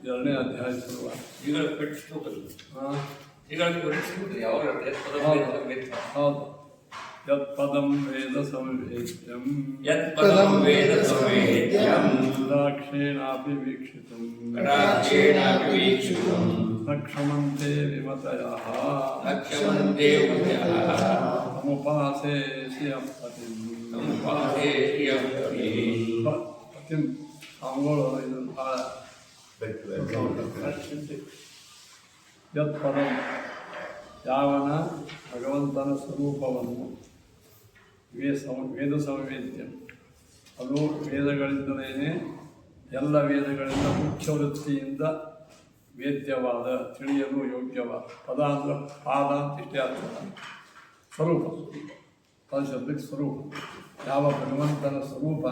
ಎರಡನೇ ಅಧ್ಯಾಯ ಶುರುವ ಈಗ ಹೌದು. ಯತ್ಪದಂ ವೇದ ಸಂವೇದ್ಯಂ ಕಟಾಕ್ಷೇಣಾಪಿ ವೀಕ್ಷಿತಂ ನಕ್ಷಮಂತೆ ವಿಮತಯಃ ತಮುಪಾಸೇ ಶ್ರಿಯಂ ಪತಿಂ ಅವಗಳು ಇದನ್ನು ಭಾಳ ಯತ್ಪದಂ ಯಾವನ ಭಗವಂತನ ಸ್ವರೂಪವನ್ನು ವೇದ ಸಂವೇದ್ಯ ಅದು ವೇದಗಳಿಂದಲೇ ಎಲ್ಲ ವೇದಗಳಿಂದ ಮುಖ್ಯ ವೃತ್ತಿಯಿಂದ ವೇದ್ಯವಾದ ತಿಳಿಯಲು ಯೋಗ್ಯವಾದ ಪದ ಅಂದ್ರೆ ಪಾದ ಅಂತ ಇಷ್ಟೇ ಅರ್ಥ. ಸ್ವರೂಪ ಪದ ಶಬ್ದಕ್ಕೆ ಸ್ವರೂಪ. ಯಾವ ಭಗವಂತನ ಸ್ವರೂಪ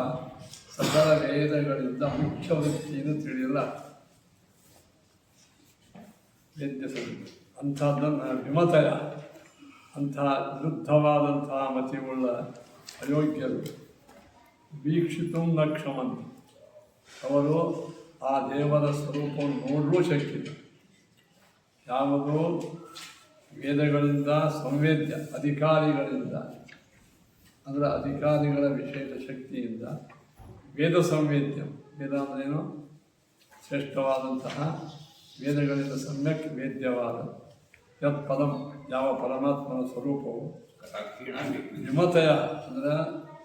ಸಕಲ ವೇದಗಳಿಂದ ಮುಖ್ಯ ವೃತ್ತಿಯಿಂದ ತಿಳಿಯಲ್ಲ ವೇದ್ಯ ಸಂವೇದ್ಯ ಅಂಥದ್ದನ್ನು ವಿಮತಯ ಅಂಥ ವಿರುದ್ಧವಾದಂತಹ ಮತಿಯುಳ್ಳ ಅಯೋಗ್ಯರು ವೀಕ್ಷಿತು ನ ಕ್ಷಮಂತಿ ಅವರು ಆ ದೇವರ ಸ್ವರೂಪವನ್ನು ನೋಡಲೂ ಶಕ್ತಿಲ್ಲ. ಯಾವುದು ವೇದಗಳಿಂದ ಸಂವೇದ್ಯ ಅಧಿಕಾರಿಗಳಿಂದ ಅಂದರೆ ಅಧಿಕಾರಿಗಳ ವಿಶೇಷ ಶಕ್ತಿಯಿಂದ ವೇದ ಸಂವೇದ್ಯ ವೇದ ಅಂದ್ರೇನು ಶ್ರೇಷ್ಠವಾದಂತಹ ವೇದಗಳಿಂದ ಸಮ್ಯಕ್ ವೇದ್ಯವಾದ ಯತ್ ಪದಂ ಯಾವ ಪರಮಾತ್ಮನ ಸ್ವರೂಪವು ವಿಮತಯ ಅಂದರೆ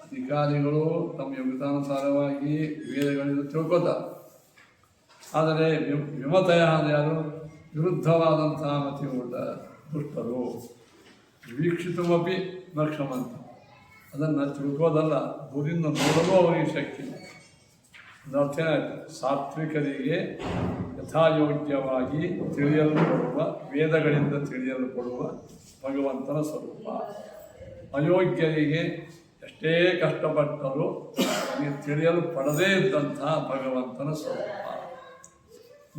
ಅಧಿಕಾರಿಗಳು ತಮ್ಮ ಯೋಗ್ಯತಾನುಸಾರವಾಗಿ ವೇದಗಳಿಂದ ತಿಳ್ಕೋತಾರೆ. ಆದರೆ ವಿಮತಯ ಅಂದರೆ ಯಾರು ವಿರುದ್ಧವಾದಂತಹ ಮತಿಯುಳ್ಳ ದುಷ್ಟರು ವೀಕ್ಷಿತಮಪಿ ನ ಕ್ಷಮಂತ ಅದನ್ನು ತಿಳ್ಕೋದಲ್ಲ ಗುರಿಯಿಂದ ನೋಡಲು ಅವರಿಗೆ ಶಕ್ತಿ ಇಲ್ಲ. ಅದರ್ಥ ಏನಾಯಿತು ಸಾತ್ವಿಕರಿಗೆ ಯಥಾಯೋಗ್ಯವಾಗಿ ತಿಳಿಯಲ್ಪಡುವ ವೇದಗಳಿಂದ ತಿಳಿಯಲ್ಪಡುವ ಭಗವಂತನ ಸ್ವರೂಪ. ಅಯೋಗ್ಯರಿಗೆ ಎಷ್ಟೇ ಕಷ್ಟಪಟ್ಟರೂ ಅವರಿಗೆ ತಿಳಿಯಲು ಪಡದೇ ಇದ್ದಂತಹ ಭಗವಂತನ ಸ್ವರೂಪ.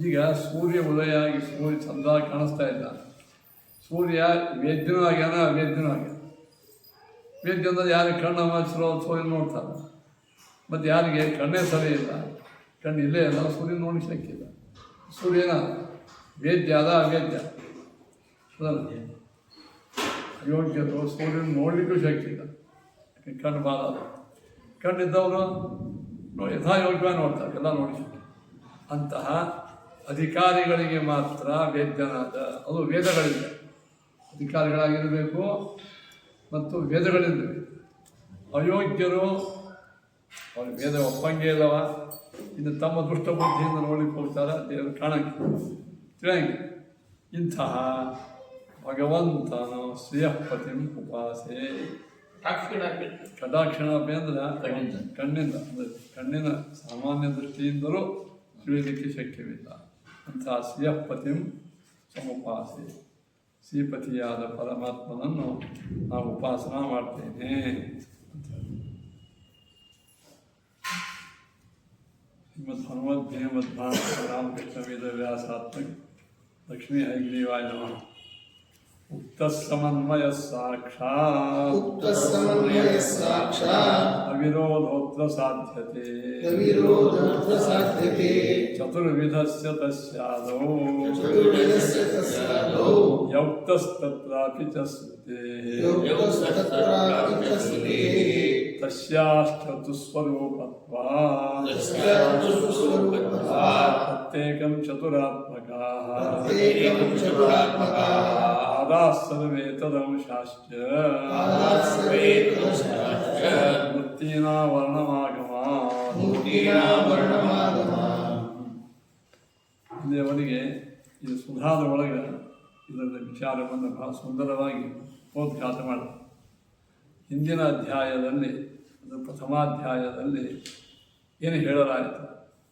ಈಗ ಸೂರ್ಯ ಉದಯ ಆಗಿ ಸೂರ್ಯ ಚಂದ ಕಾಣಿಸ್ತಾ ಇಲ್ಲ. ಸೂರ್ಯ ವೇದ್ಯನೂ ಆಗ್ಯಾನ ಅವೇದ್ಯನೂ ಆಗ್ಯಾನ. ವೇದ್ಯ ಅಂದರೆ ಯಾರಿಗೆ ಕಣ್ಣು ಮಾಡಿಸಿರೋ ಸೂರ್ಯ ನೋಡ್ತಾರೆ. ಮತ್ತು ಯಾರಿಗೆ ಕಣ್ಣೇ ಸರಿ ಇಲ್ಲ ಕಣ್ಣು ಇಲ್ಲೇ ಇಲ್ಲ ಸೂರ್ಯ ನೋಡಿಸಕ್ಕಿಲ್ಲ. ಸೂರ್ಯನ ವೇದ್ಯ ಅದ ಅವೇದ್ಯ ಅಯೋಗ್ಯರು ಸೂರ್ಯನ ನೋಡಲಿಕ್ಕೂ ಶಕ್ತಿ ಇಲ್ಲ. ಕಣ್ಣು ಬಾಲ ಕಣ್ಣಿದ್ದವರು ಯಥಾಯೋಗ್ಯವಾಗಿ ನೋಡ್ತಾರೆ ಎಲ್ಲ ನೋಡಿ. ಅಂತಹ ಅಧಿಕಾರಿಗಳಿಗೆ ಮಾತ್ರ ವೇದ್ಯನಾದ ಅದು ವೇದಗಳಿಂದ ಅಧಿಕಾರಿಗಳಾಗಿರಬೇಕು ಮತ್ತು ವೇದಗಳಿಂದ. ಅಯೋಗ್ಯರು ಅವ್ರಿಗೆ ವೇದ ಒಪ್ಪಂಗೆ ಇಲ್ಲವ ಇನ್ನು ತಮ್ಮ ದುಷ್ಟ ಬುದ್ಧಿಯಿಂದ ನೋಡ್ಲಿಕ್ಕೆ ಹೋಗ್ತಾರೆ. ದೇವರು ಕಾಣಂಗೆ ತಿಳಿಯಂಗೆ. ಇಂತಹ ಭಗವಂತನ ಶ್ರೇಯಪತಿಂ ಉಪಾಸೆ ಕಟಾಕ್ಷಣಾಪಿ ಅಂದ್ರೆ ಕಣ್ಣಿಂದ ಅಂದರೆ ಕಣ್ಣಿನ ಸಾಮಾನ್ಯ ದೃಷ್ಟಿಯಿಂದಲೂ ತಿಳಿಯಲಿಕ್ಕೆ ಶಕ್ಯವಿಲ್ಲ. ಅಂತಹ ಶ್ರೇಯಪತಿಂ ಸಮುಪಾಸೆ ಶ್ರೀಪತಿಯಾದ ಪರಮಾತ್ಮನನ್ನು ನಾವು ಉಪಾಸನಾ ಮಾಡ್ತೇನೆ. ಶ್ರೀಮದ್ ಹನುಮದ್ಭೇಮದ್ಭಾರತ ರಾಮಕೃಷ್ಣ ವೇದವ್ಯಾಸಾತ್ಮಕ ಲಕ್ಷ್ಮೀ ಹೈಗ್ರೀವಾಯ ನಮಃ. ಉಕ್ತ ಸಮನ್ವಯ ಸಾಕ್ಷಾತ್ ಅವಿರೋಧೋತ್ರ ಸಾಧ್ಯತೆ ಚತುರ್ವಿಧಸ್ಯ ತಸ್ಯಾದೌ ಯೌಕ್ತಸ್ತತ್ರಾಪಿ ಚ ಶ್ರುತೇಃ ತಸ್ಯಾಶ್ಚತುಸ್ವರೂಪತ್ವಾತ್ ಪ್ರತ್ಯೇಕಂ ಚತುರಾತ್ಮಕಃ ಆದಾಃ ಸರ್ವೇ ತದಂಶಾಶ್ಚ ವೃತ್ತೀನಾ ವರ್ಣಮಾಗಮಾತ್. ಇಲ್ಲಿಯವರೆಗೆ ಇದು ಸುಧಾದ ಒಳಗೆ ಇದರ ವಿಚಾರವನ್ನು ಬಹಳ ಸುಂದರವಾಗಿ ಉಪೋದ್ಘಾತ ಮಾಡಿದೆ. ಹಿಂದಿನ ಅಧ್ಯಾಯದಲ್ಲಿ ಅದು ಪ್ರಥಮಾಧ್ಯಾಯದಲ್ಲಿ ಏನು ಹೇಳಲಾಯಿತು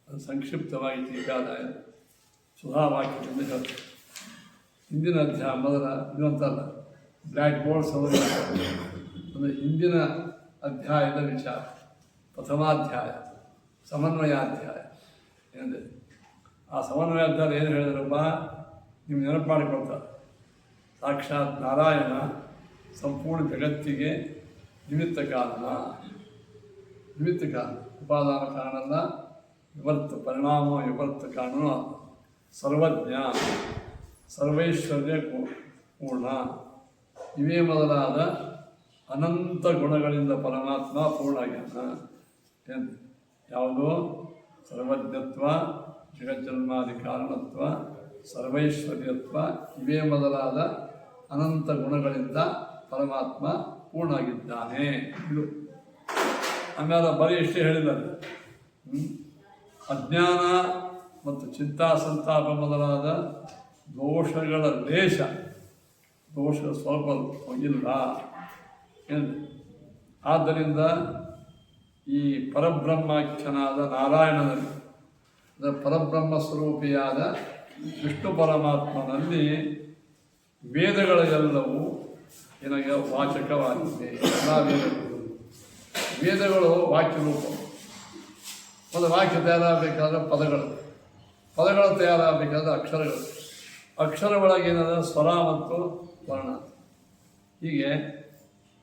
ಅದು ಸಂಕ್ಷಿಪ್ತವಾಗಿ ಟೀಕಾದಾಯ ಸುಧಾವಾಕ್ಯದಿಂದ ಹೇಳ್ತಾರೆ. ಹಿಂದಿನ ಅಧ್ಯಾಯ ಮೊದಲ ಇದಂತಲ್ಲ ಬ್ಲ್ಯಾಕ್ ಬೋರ್ಡ್ ಸೌಲಭ್ಯ ಅಂದರೆ ಹಿಂದಿನ ಅಧ್ಯಾಯದ ವಿಚಾರ ಪ್ರಥಮಾಧ್ಯಾಯ ಸಮನ್ವಯಾಧ್ಯಾಯ ಏನಿದೆ ಆ ಸಮನ್ವಯಾಧ್ಯಾಯ ಏನು ಹೇಳಿದ್ರಪ್ಪ ನೀವು ನೆನಪು ಮಾಡಿಕೊಳ್ತಾರೆ. ಸಾಕ್ಷಾತ್ ನಾರಾಯಣ ಸಂಪೂರ್ಣ ಜಗತ್ತಿಗೆ ನಿಮಿತ್ತ ಕಾರಣ ಉಪಾದಾನ ಕಾರಣ ಅಲ್ಲ, ವಿವರ್ತ ಪರಿಣಾಮ ವಿವರ್ತ ಕಾರಣನು ಸರ್ವಜ್ಞ, ಸರ್ವೈಶ್ವರ್ಯ ಪೂರ್ಣ, ಇವೇ ಮೊದಲಾದ ಅನಂತ ಗುಣಗಳಿಂದ ಪರಮಾತ್ಮ ಪೂರ್ಣ ಆಗ್ಯಾನ. ಏನು ಯಾವುದು? ಸರ್ವಜ್ಞತ್ವ, ಜಗಜ್ಜನ್ಮಾದಿ ಕಾರಣತ್ವ, ಸರ್ವೈಶ್ವರ್ಯತ್ವ, ಇವೇ ಮೊದಲಾದ ಅನಂತ ಗುಣಗಳಿಂದ ಪರಮಾತ್ಮ ಪೂರ್ಣ ಆಗಿದ್ದಾನೆ. ಇದು ಆಮೇಲೆ ಬರೀ ಇಷ್ಟೇ ಹೇಳಿದ್ದಾರೆ. ಅಜ್ಞಾನ ಮತ್ತು ಚಿಂತಾ ಸಂತಾಪ ಮೊದಲಾದ ದೋಷಗಳ ಲೇಷ, ದೋಷ ಸ್ವಲ್ಪ ಇಲ್ಲ. ಏನು? ಆದ್ದರಿಂದ ಈ ಪರಬ್ರಹ್ಮಾಖ್ಯನಾದ ನಾರಾಯಣನಲ್ಲಿ, ಪರಬ್ರಹ್ಮ ಸ್ವರೂಪಿಯಾದ ವಿಷ್ಣು ಪರಮಾತ್ಮನಲ್ಲಿ ವೇದಗಳ ಎಲ್ಲವೂ ನಿನಗೆ ವಾಚಕವಾಗಿದೆ. ಎಲ್ಲ ವೇದಗಳು ವಾಕ್ಯ ರೂಪ. ಒಂದು ವಾಕ್ಯ ತಯಾರಾಗಬೇಕಾದ್ರೆ ಪದಗಳು ತಯಾರಾಗಬೇಕಾದ್ರೆ ಅಕ್ಷರಗಳು, ಅಕ್ಷರ ಒಳಗೇನಾದ ಸ್ವರ ಮತ್ತು ವರ್ಣ. ಹೀಗೆ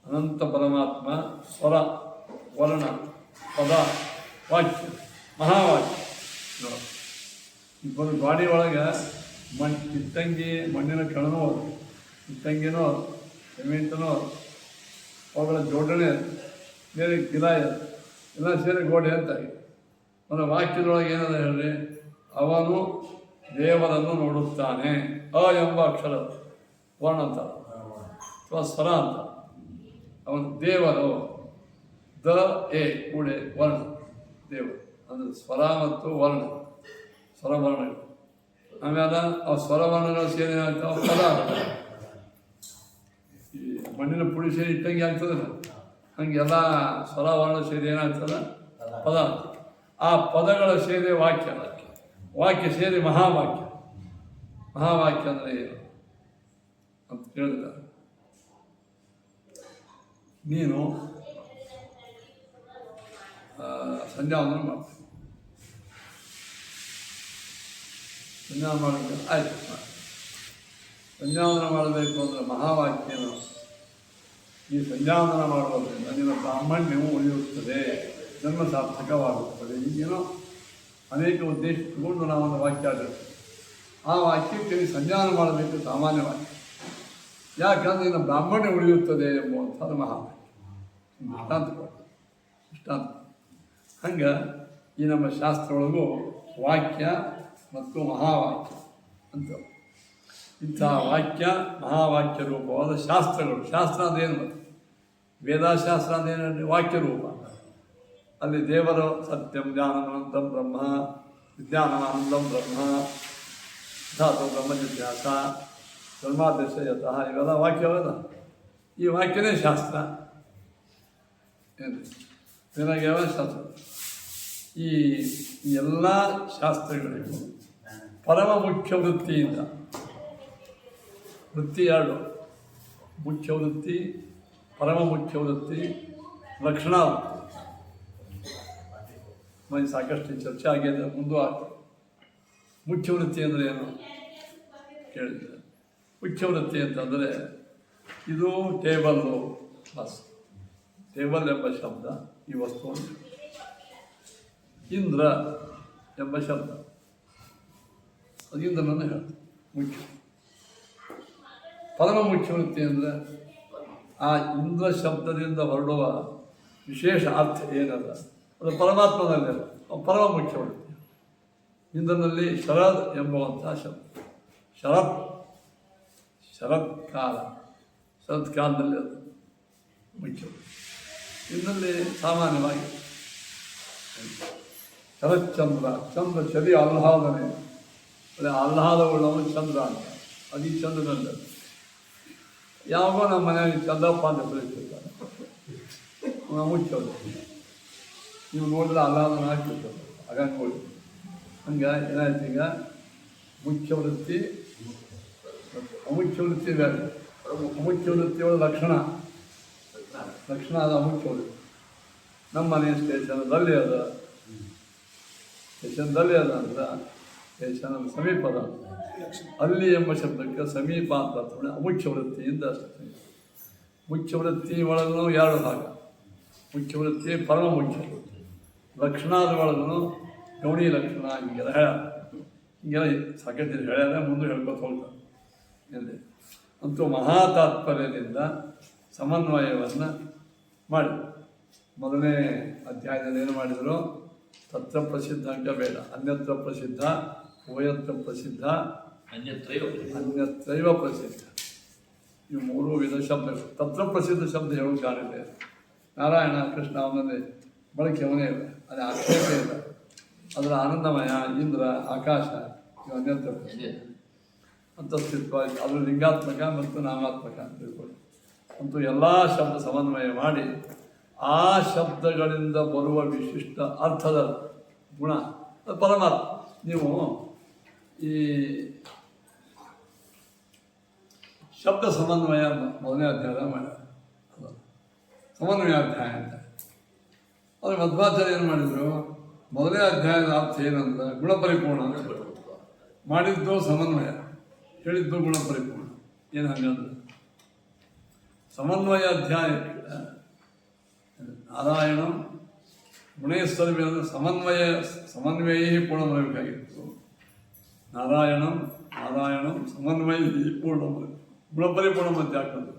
ಅನಂತ ಪರಮಾತ್ಮ ಸ್ವರ, ವರ್ಣ, ಪದ, ವಾಕ್ಯ, ಮಹಾವಾಕ್ಯ. ಒಂದು ಗಾಡಿ ಒಳಗೆ ಇಟ್ಟಂಗಿ ಮಣ್ಣಿನ ಕಣನೂ, ಇಟ್ಟಂಗಿನೋ ಸಿಮೆಂಟನೋ ಅವುಗಳ ಜೋಡಣೆ ಬೇರೆ ಗಿಲಾಯ ಎಲ್ಲ ಸೇರಿ ಗೋಡೆ ಅಂತಾಗಿ. ಒಂದು ವಾಕ್ಯದೊಳಗೆ ಏನದ ಹೇಳ್ರಿ? ಅವನು ದೇವರನ್ನು ನೋಡುತ್ತಾನೆ. ಅ ಎಂಬ ಅಕ್ಷರ ವರ್ಣ ಅಂತ ಅಥವಾ ಸ್ವರ ಅಂತ. ಅವನು ದೇವರು, ದ ಎ ಕೂಡೆ ವರ್ಣ, ದೇವರು ಅಂದರೆ ಸ್ವರ ಮತ್ತು ವರ್ಣ, ಸ್ವರವರ್ಣಗಳು. ಆಮೇಲೆ ಆ ಸ್ವರವರ್ಣಗಳು ಸೇರಿ ಏನಾಗ್ತಾವೆ? ಪದ. ಈ ಮಣ್ಣಿನ ಪುಡಿ ಸೇರಿ ಇಟ್ಟಂಗೆ ಆಗ್ತದಲ್ಲ, ಹಂಗೆಲ್ಲ ಸ್ವರವರ್ಣ ಸೇರಿ ಏನಾಗ್ತದೆ? ಪದ. ಆ ಪದಗಳ ಸೇರಿ ವಾಕ್ಯ, ವಾಕ್ಯ ಸೇರಿ ಮಹಾವಾಕ್ಯ. ಮಹಾವಾಕ್ಯ ಅಂದರೆ ಏನು ಅಂತ ಕೇಳಿದ, ನೀನು ಸಂಧ್ಯಾವಂದನ ಮಾಡ್ತೀನಿ. ಸಂಧ್ಯಾವಂದನ ಮಾಡಬೇಕು, ಆಯ್ತು. ಸಂಧ್ಯಾವಂದನ ಮಾಡಬೇಕು ಅಂದರೆ ಮಹಾವಾಕ್ಯನು ಈ ಸಂಧ್ಯಾವಂದನ ಮಾಡುವುದರಿಂದ ನಿನ್ನ ಬ್ರಾಹ್ಮಣ್ಯವು ಉಳಿಯುತ್ತದೆ, ಜನ್ಮ ಸಾರ್ಥಕವಾಗುತ್ತದೆ. ಈಗೇನೋ ಅನೇಕ ಉದ್ದೇಶ ತಗೊಂಡು ನಾವೊಂದು ವಾಕ್ಯ ಆಗಿರ್ತೇವೆ. ಆ ವಾಕ್ಯಕ್ಕೆ ನೀವು ಸಂಧ್ಯಾವನ ಮಾಡಬೇಕು ಸಾಮಾನ್ಯ ವಾಕ್ಯ. ಯಾಕಂದ್ರೆ ನಿನ್ನ ಬ್ರಾಹ್ಮಣ್ಯ ಉಳಿಯುತ್ತದೆ ಎಂಬುವಂಥದ್ದು ಮಹಾವಾಕ್ಯ. ದೃಷ್ಟಾಂತ. ಹಂಗೆ ಈ ನಮ್ಮ ಶಾಸ್ತ್ರೊಳಗೂ ವಾಕ್ಯ ಮತ್ತು ಮಹಾವಾಕ್ಯ ಅಂತ ಇಂಥ ವಾಕ್ಯ ಮಹಾವಾಕ್ಯ ರೂಪವಾದ ಶಾಸ್ತ್ರಗಳು. ಶಾಸ್ತ್ರ ಅಂದೇನು? ವೇದಾಶಾಸ್ತ್ರ ಅಂದೇನು? ವಾಕ್ಯ ರೂಪ. ಅಲ್ಲಿ ದೇವರು ಸತ್ಯಂ ಜ್ಞಾನಮನಂತಂ ಬ್ರಹ್ಮ, ವಿಜ್ಞಾನಮಾನಂದಂ ಬ್ರಹ್ಮ, ಧಾತು ಬ್ರಹ್ಮ ಜಿಜ್ಞಾಸ, ಧರ್ಮಾದೇಶಯತಃ, ಇವೆಲ್ಲ ವಾಕ್ಯವಲ್ಲ. ಈ ವಾಕ್ಯನೇ ಶಾಸ್ತ್ರ. ಏನು ಏನಾಗ್ಯಾವ? ಶಾಸ್ತ್ರ. ಈ ಎಲ್ಲ ಶಾಸ್ತ್ರಗಳಿಗೂ ಪರಮ ಮುಖ್ಯ ವೃತ್ತಿಯಿಂದ, ವೃತ್ತಿ ಎರಡು: ಮುಖ್ಯ ವೃತ್ತಿ, ಪರಮ ಮುಖ್ಯ ವೃತ್ತಿ, ಲಕ್ಷಣ ವೃತ್ತಿ. ಮನೆ ಸಾಕಷ್ಟು ಚರ್ಚೆ ಆಗಿದೆ, ಮುಂದೂ ಆಗ್ತದೆ. ಮುಖ್ಯ ವೃತ್ತಿ ಅಂದರೆ ಏನು ಕೇಳಿದ್ರೆ, ಮುಖ್ಯ ವೃತ್ತಿ ಅಂತಂದರೆ ಇದು ಟೇಬಲ್ಲು ಬಸ್. ಟೇಬಲ್ ಎಂಬ ಶಬ್ದ ಈ ವಸ್ತುವನ್ನು, ಇಂದ್ರ ಎಂಬ ಶಬ್ದ ಅದು ಇಂದ್ರನನ್ನು ಹೇಳ್ತದೆ ಮುಖ್ಯ. ಪರಮ ಮುಖ್ಯ ವೃತ್ತಿ ಅಂದರೆ ಆ ಇಂದ್ರ ಶಬ್ದದಿಂದ ಹೊರಡುವ ವಿಶೇಷ ಅರ್ಥ ಏನದ ಅದು ಪರಮಾತ್ಮನಲ್ಲೇ ಪರಮ ಮುಖ್ಯ ವೃತ್ತಿ. ಇಂದ್ರನಲ್ಲಿ ಶರದ್ ಎಂಬುವಂಥ ಶಬ್ದ, ಶರತ್ಕಾಲ, ಶರತ್ಕಾಲದಲ್ಲಿ ಅದು ಮುಖ್ಯ. ಇನ್ನಲ್ಲಿ ಸಾಮಾನ್ಯವಾಗಿ ಶರತ್ಚಂದ್ರ, ಚಂದ್ರ ಚಳಿ ಆಹ್ಲಾದನೆ, ಅದೇ ಆಹ್ಲಾದವುಳ್ಳವನು ಚಂದ್ರ ಅಂತ. ಅದು ಈ ಚಂದ್ರನಲ್ಲಿ ಯಾವಾಗೋ ನಮ್ಮ ಮನೆಯಲ್ಲಿ ಚಂದ್ರಪ್ಪ ಅಂತ ಬೆಳೀತಿರ್ತಾರೆ, ಮುಚ್ಚೋದು. ನೀವು ನೋಡಿದ್ರೆ ಆಹ್ಲಾದನ ಹಾಕಿಬಿಡ್ತಾರೆ, ಹಾಗಾಗಿ ನೋಡಿ. ಹಂಗೆ ಏನಾಯ್ತು, ಈಗ ಮುಖ್ಯ ವೃತ್ತಿ ಮತ್ತು ಅಮುಖ್ಯ ವೃತ್ತಿ ಬೇರೆ. ಅಮುಖ್ಯ ವೃತ್ತಿಯೊಳ ಲಕ್ಷಣ ಅದು ಅಮುಖ್ಯ ವೃತ್ತಿ. ನಮ್ಮ ಮನೆ ಸ್ಟೇಷನ್ದಲ್ಲಿ ಅದ, ಸ್ಟೇಷನ್ದಲ್ಲಿ ಅದ ಅಂದ್ರೆ ಸ್ಟೇಷನ್ ಸಮೀಪದ, ಅಲ್ಲಿ ಎಂಬ ಶಬ್ದಕ್ಕೆ ಸಮೀಪ ಅಂತ ಅರ್ಥ. ಅಮುಖ್ಯ ವೃತ್ತಿಯಿಂದ ಅಷ್ಟೇ. ಮುಖ್ಯ ವೃತ್ತಿ ಒಳಗೂ ಎರಡು ಭಾಗ: ಮುಖ್ಯ ವೃತ್ತಿ, ಪರಮ ಮುಖ್ಯ ವೃತ್ತಿ. ಲಕ್ಷಣದ ಒಳಗೂ ಗೌಣಿ ಲಕ್ಷಣ ಹಿಂಗೆಲ್ಲ ಹೇಳ ಹಿಂಗೆಲ್ಲ ಸಾಕಷ್ಟು ಹೇಳ್ಯಾರ, ಮುಂದೆ ಹೇಳ್ಕೊತ ಹೋಗ್ತಾರೆ ಎಲ್ಲಿ. ಅಂತೂ ಮಹಾತಾತ್ಪರ್ಯದಿಂದ ಸಮನ್ವಯವನ್ನು ಮಾಡಿ ಮೊದಲನೇ ಅಧ್ಯಾಯದಲ್ಲಿ ಏನು ಮಾಡಿದರು? ತತ್ರ ಪ್ರಸಿದ್ಧ ಅಂಕ ಬೇಡ, ಅನ್ಯತ್ರ ಪ್ರಸಿದ್ಧ, ಉಭಯತ್ರ ಪ್ರಸಿದ್ಧ, ಅನ್ಯತ್ರೈವ ಪ್ರಸಿದ್ಧ. ಇವು ಮೂರು ವಿಧ ಶಬ್ದಗಳು. ತತ್ರ ಪ್ರಸಿದ್ಧ ಶಬ್ದ ಹೇಳೋದು ಕಾಣಿದೆ. ನಾರಾಯಣ ಕೃಷ್ಣ ಅವನಲ್ಲಿ ಬಳಕೆ ಅವನೇ ಇಲ್ಲ, ಅದೇ ಆಕ್ಷೇಪ ಇಲ್ಲ. ಅದರ ಆನಂದಮಯ, ಇಂದ್ರ, ಆಕಾಶ ಇವು ಅನ್ಯತ್ರ ಅಂತಸ್ಥಿತ್ವ, ಅದು ಲಿಂಗಾತ್ಮಕ ಮತ್ತು ನಾಮಾತ್ಮಕ ಅಂತ ತಿಳ್ಕೊಳ್ಳಿ. ಅಂತೂ ಎಲ್ಲ ಶಬ್ದ ಸಮನ್ವಯ ಮಾಡಿ ಆ ಶಬ್ದಗಳಿಂದ ಬರುವ ವಿಶಿಷ್ಟ ಅರ್ಥದ ಗುಣ ಅದು ಪರಮಾತ್ಮ. ನೀವು ಈ ಶಬ್ದ ಸಮನ್ವಯ ಮೊದಲನೇ ಅಧ್ಯಾಯ ಮಾಡ್ಯಾರ, ಸಮನ್ವಯ ಅಧ್ಯಾಯ ಅಂತ. ಆದರೆ ಮಧ್ವಾಚಾರ್ಯ ಏನು ಮಾಡಿದರು? ಮೊದಲನೇ ಅಧ್ಯಾಯದ ಅರ್ಥ ಏನಂದ್ರೆ ಗುಣಪರಿಪೂರ್ಣ ಅಂತ ಮಾಡಿದ್ದು ಸಮನ್ವಯ, ಹೇಳಿದ್ದು ಗುಣಪರಿಪೂರ್ಣ. ಏನು ಹಂಗಂದ್ರೆ ಸಮನ್ವಯ ಅಧ್ಯಾಯಕ್ಕೆ ನಾರಾಯಣ ಗುಣೇಶ್ವರವೇ ಅಂದರೆ ಸಮನ್ವಯ ಪೂರ್ಣ ಮಾಡಬೇಕಾಗಿತ್ತು. ನಾರಾಯಣಂ ಸಮನ್ವಯ ಪೂರ್ಣ ಗುಣಪರಿಪೂರ್ಣ ಮಧ್ಯೆ ಹಾಕೋದು.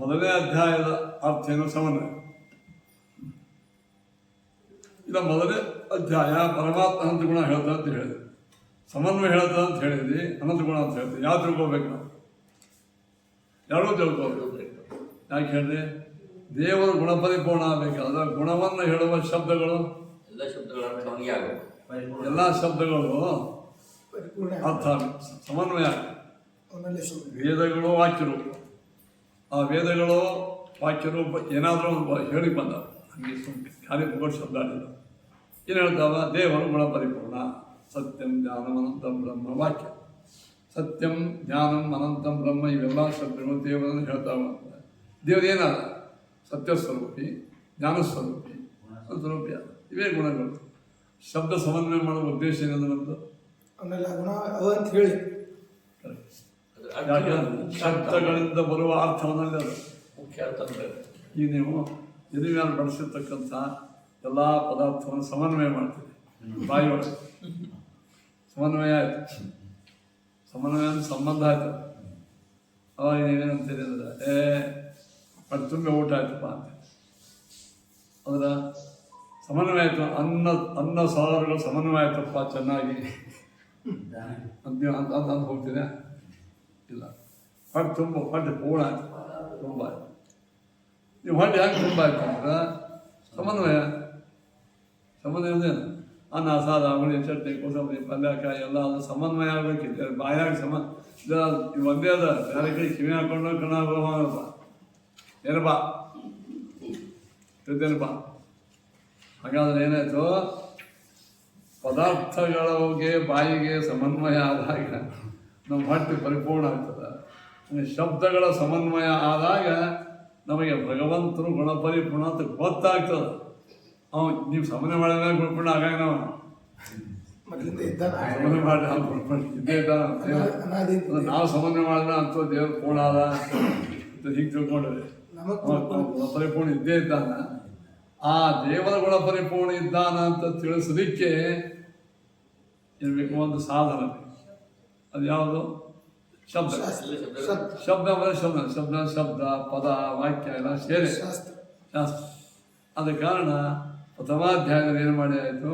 ಮೊದಲನೇ ಅಧ್ಯಾಯದ ಅರ್ಥ ಏನು? ಸಮನ್ವಯ. ಇಲ್ಲ, ಮೊದಲನೇ ಅಧ್ಯಾಯ ಪರಮಾತ್ಮ ಅನಂತ ಗುಣ ಹೇಳ್ತಾ ಅಂತ ಹೇಳಿದೆ, ಸಮನ್ವಯ ಹೇಳ್ತಾ ಅಂತ ಹೇಳಿದ್ವಿ, ಅನಂತ ಗುಣ ಅಂತ ಹೇಳ್ತೀವಿ. ಯಾವ ತಿಳ್ಕೊಬೇಕು? ನಾವು ಎರಡೂ ತಿಳ್ಕೊಬೇಕು. ಯಾಕೆ ಹೇಳಿದೆ? ದೇವರು ಗುಣಪರಿಪೂರ್ಣ ಆಗಬೇಕಾದ್ರೆ ಗುಣವನ್ನು ಹೇಳುವ ಶಬ್ದಗಳು ಎಲ್ಲ ಶಬ್ದಗಳು ಅರ್ಥ ಸಮನ್ವಯ. ವೇದಗಳು ವಾಕ್ಯರೂಪ, ಆ ವೇದಗಳು ವಾಕ್ಯರೂಪ ಏನಾದರೂ ಒಂದು ಹೇಳಿ ಬಂದ, ಹಂಗೆ ಖಾಲಿ ಮುಗೋಡು ಶಬ್ದ ಆಡಿಲ್ಲ. ಏನು ಹೇಳ್ತಾವ? ದೇವರು ಗುಣಪರಿಪೂರ್ಣ. ಸತ್ಯಂ ಜ್ಞಾನಂ ಅನಂತಂ ಬ್ರಹ್ಮ ವಾಕ್ಯ. ಸತ್ಯಂ ಜ್ಞಾನಂ ಅನಂತಂ ಬ್ರಹ್ಮ ಇವೆಲ್ಲ ಶಬ್ದಗಳು ದೇವರನ್ನು ಹೇಳ್ತಾವ. ದೇವರು ಏನಾದ? ಸತ್ಯಸ್ವರೂಪಿ, ಜ್ಞಾನಸ್ವರೂಪಿ, ಸ್ವರೂಪಿ. ಇವೇ ಗುಣಗಳು. ಶಬ್ದ ಸಮನ್ವಯ ಮಾಡುವ ಉದ್ದೇಶ ಏನಂದ್ರೆ ನಮ್ಮದು ಹೇಳಿ ಶಬ್ದಗಳಿಂದ ಬರುವ ಅರ್ಥವನ್ನಲ್ಲಿ ಅದು ಮುಖ್ಯ ಅರ್ಥ. ಈಗ ನೀವು ಎದುರು ಬಳಸಿರ್ತಕ್ಕಂಥ ಎಲ್ಲ ಪದಾರ್ಥವನ್ನು ಸಮನ್ವಯ ಮಾಡ್ತೀವಿ. ಬಾಯಿ ಒಳಗೆ ಸಮನ್ವಯ ಆಯಿತು, ಸಮನ್ವಯ ಅಂದ್ರೆ ಸಂಬಂಧ ಆಯ್ತು. ಅವಾಗ ನೀವೇನಂತೀರಿ ಅಂದರೆ ಅದು ತುಂಬ ಊಟ ಆಯ್ತಪ್ಪ ಅಂತ. ಅದರ ಸಮನ್ವಯ ಆಯಿತು, ಅನ್ನ ಸಾರುಗಳು ಸಮನ್ವಯ ಆಯ್ತಪ್ಪ ಚೆನ್ನಾಗಿ ಅಂತ ಹೋಗ್ತೀರಾ? ಇಲ್ಲ, ಹೊಟ್ಟೆ ತುಂಬ ಹೊಟ್ಟೆ ಪೂರ್ಣ ಆಯ್ತು, ತುಂಬ ಆಯ್ತು. ನೀವು ಹೊಟ್ಟೆ ಯಾಕೆ ತುಂಬ ಆಯ್ತು ಅಂದ್ರೆ ಸಮನ್ವಯ ಅಂದೇನು? ಅನ್ನ ಸಾರು, ಅವಳಿ, ಚಟ್ನಿ, ಕೋಸಂಬರಿ, ಪಲ್ಯಕಾಯಿ ಎಲ್ಲ ಅದು ಸಮನ್ವಯ ಆಗಬೇಕಿತ್ತು. ಬಾಯಾಗಿ ಒಂದೇ ಅದ, ಬೇರೆ ಕಡೆ ಕಿವಿ ಹಾಕೊಂಡು ಕಣ ಬರಬ ಏನಬಾ ತಿದ್ದೇನಬಾ. ಹಾಗಾದ್ರೆ ಏನಾಯ್ತು? ಪದಾರ್ಥಗಳಿಗೆ ಬಾಯಿಗೆ ಸಮನ್ವಯ ಆದಾಗ ನಮ್ಮ ಹೊಟ್ಟೆ ಪರಿಪೂರ್ಣ ಆಗ್ತದೆ. ಶಬ್ದಗಳ ಸಮನ್ವಯ ಆದಾಗ ನಮಗೆ ಭಗವಂತನು ಗುಣಪರಿಪೂರ್ಣ ಅಂತ ಗೊತ್ತಾಗ್ತದೆ. ನೀವು ಸಮನ್ವಯ ಮಾಡಿದ ಗುಣಪೂರ್ಣ ಆಗಾಗ ನಾವು ಸಮನ್ವಯ ಮಾಡಿ ಇದ್ದೇ ಇದ್ದಾನೆ. ನಾವು ಸಮನ್ವಯ ಮಾಡಿದ ಅಂತ ದೇವ್ರ ಪೂರ್ಣ ಆದ ಅಂತ ಹೀಗೆ ತಿಳ್ಕೊಂಡ್ರೆ ಗುಣಪರಿಪೂರ್ಣ ಇದ್ದೇ ಇದ್ದಾನ. ಆ ದೇವರ ಗುಣಪರಿಪೂರ್ಣ ಇದ್ದಾನ ಅಂತ ತಿಳಿಸೋದಿಕ್ಕೆ ಇರಬೇಕು ಒಂದು ಸಾಧನ. ಅದು ಯಾವುದು? ಶಬ್ದ. ಶಬ್ದ ಅಂದರೆ ಶಬ್ದ ಪದ ವಾಕ್ಯ ಎಲ್ಲ ಸೇರಿ ಶಾಸ್ತ್ರ. ಆದ ಕಾರಣ ಪ್ರಥಮಾಧ್ಯಾಯದಲ್ಲಿ ಏನು ಮಾಡಿ ಆಯಿತು?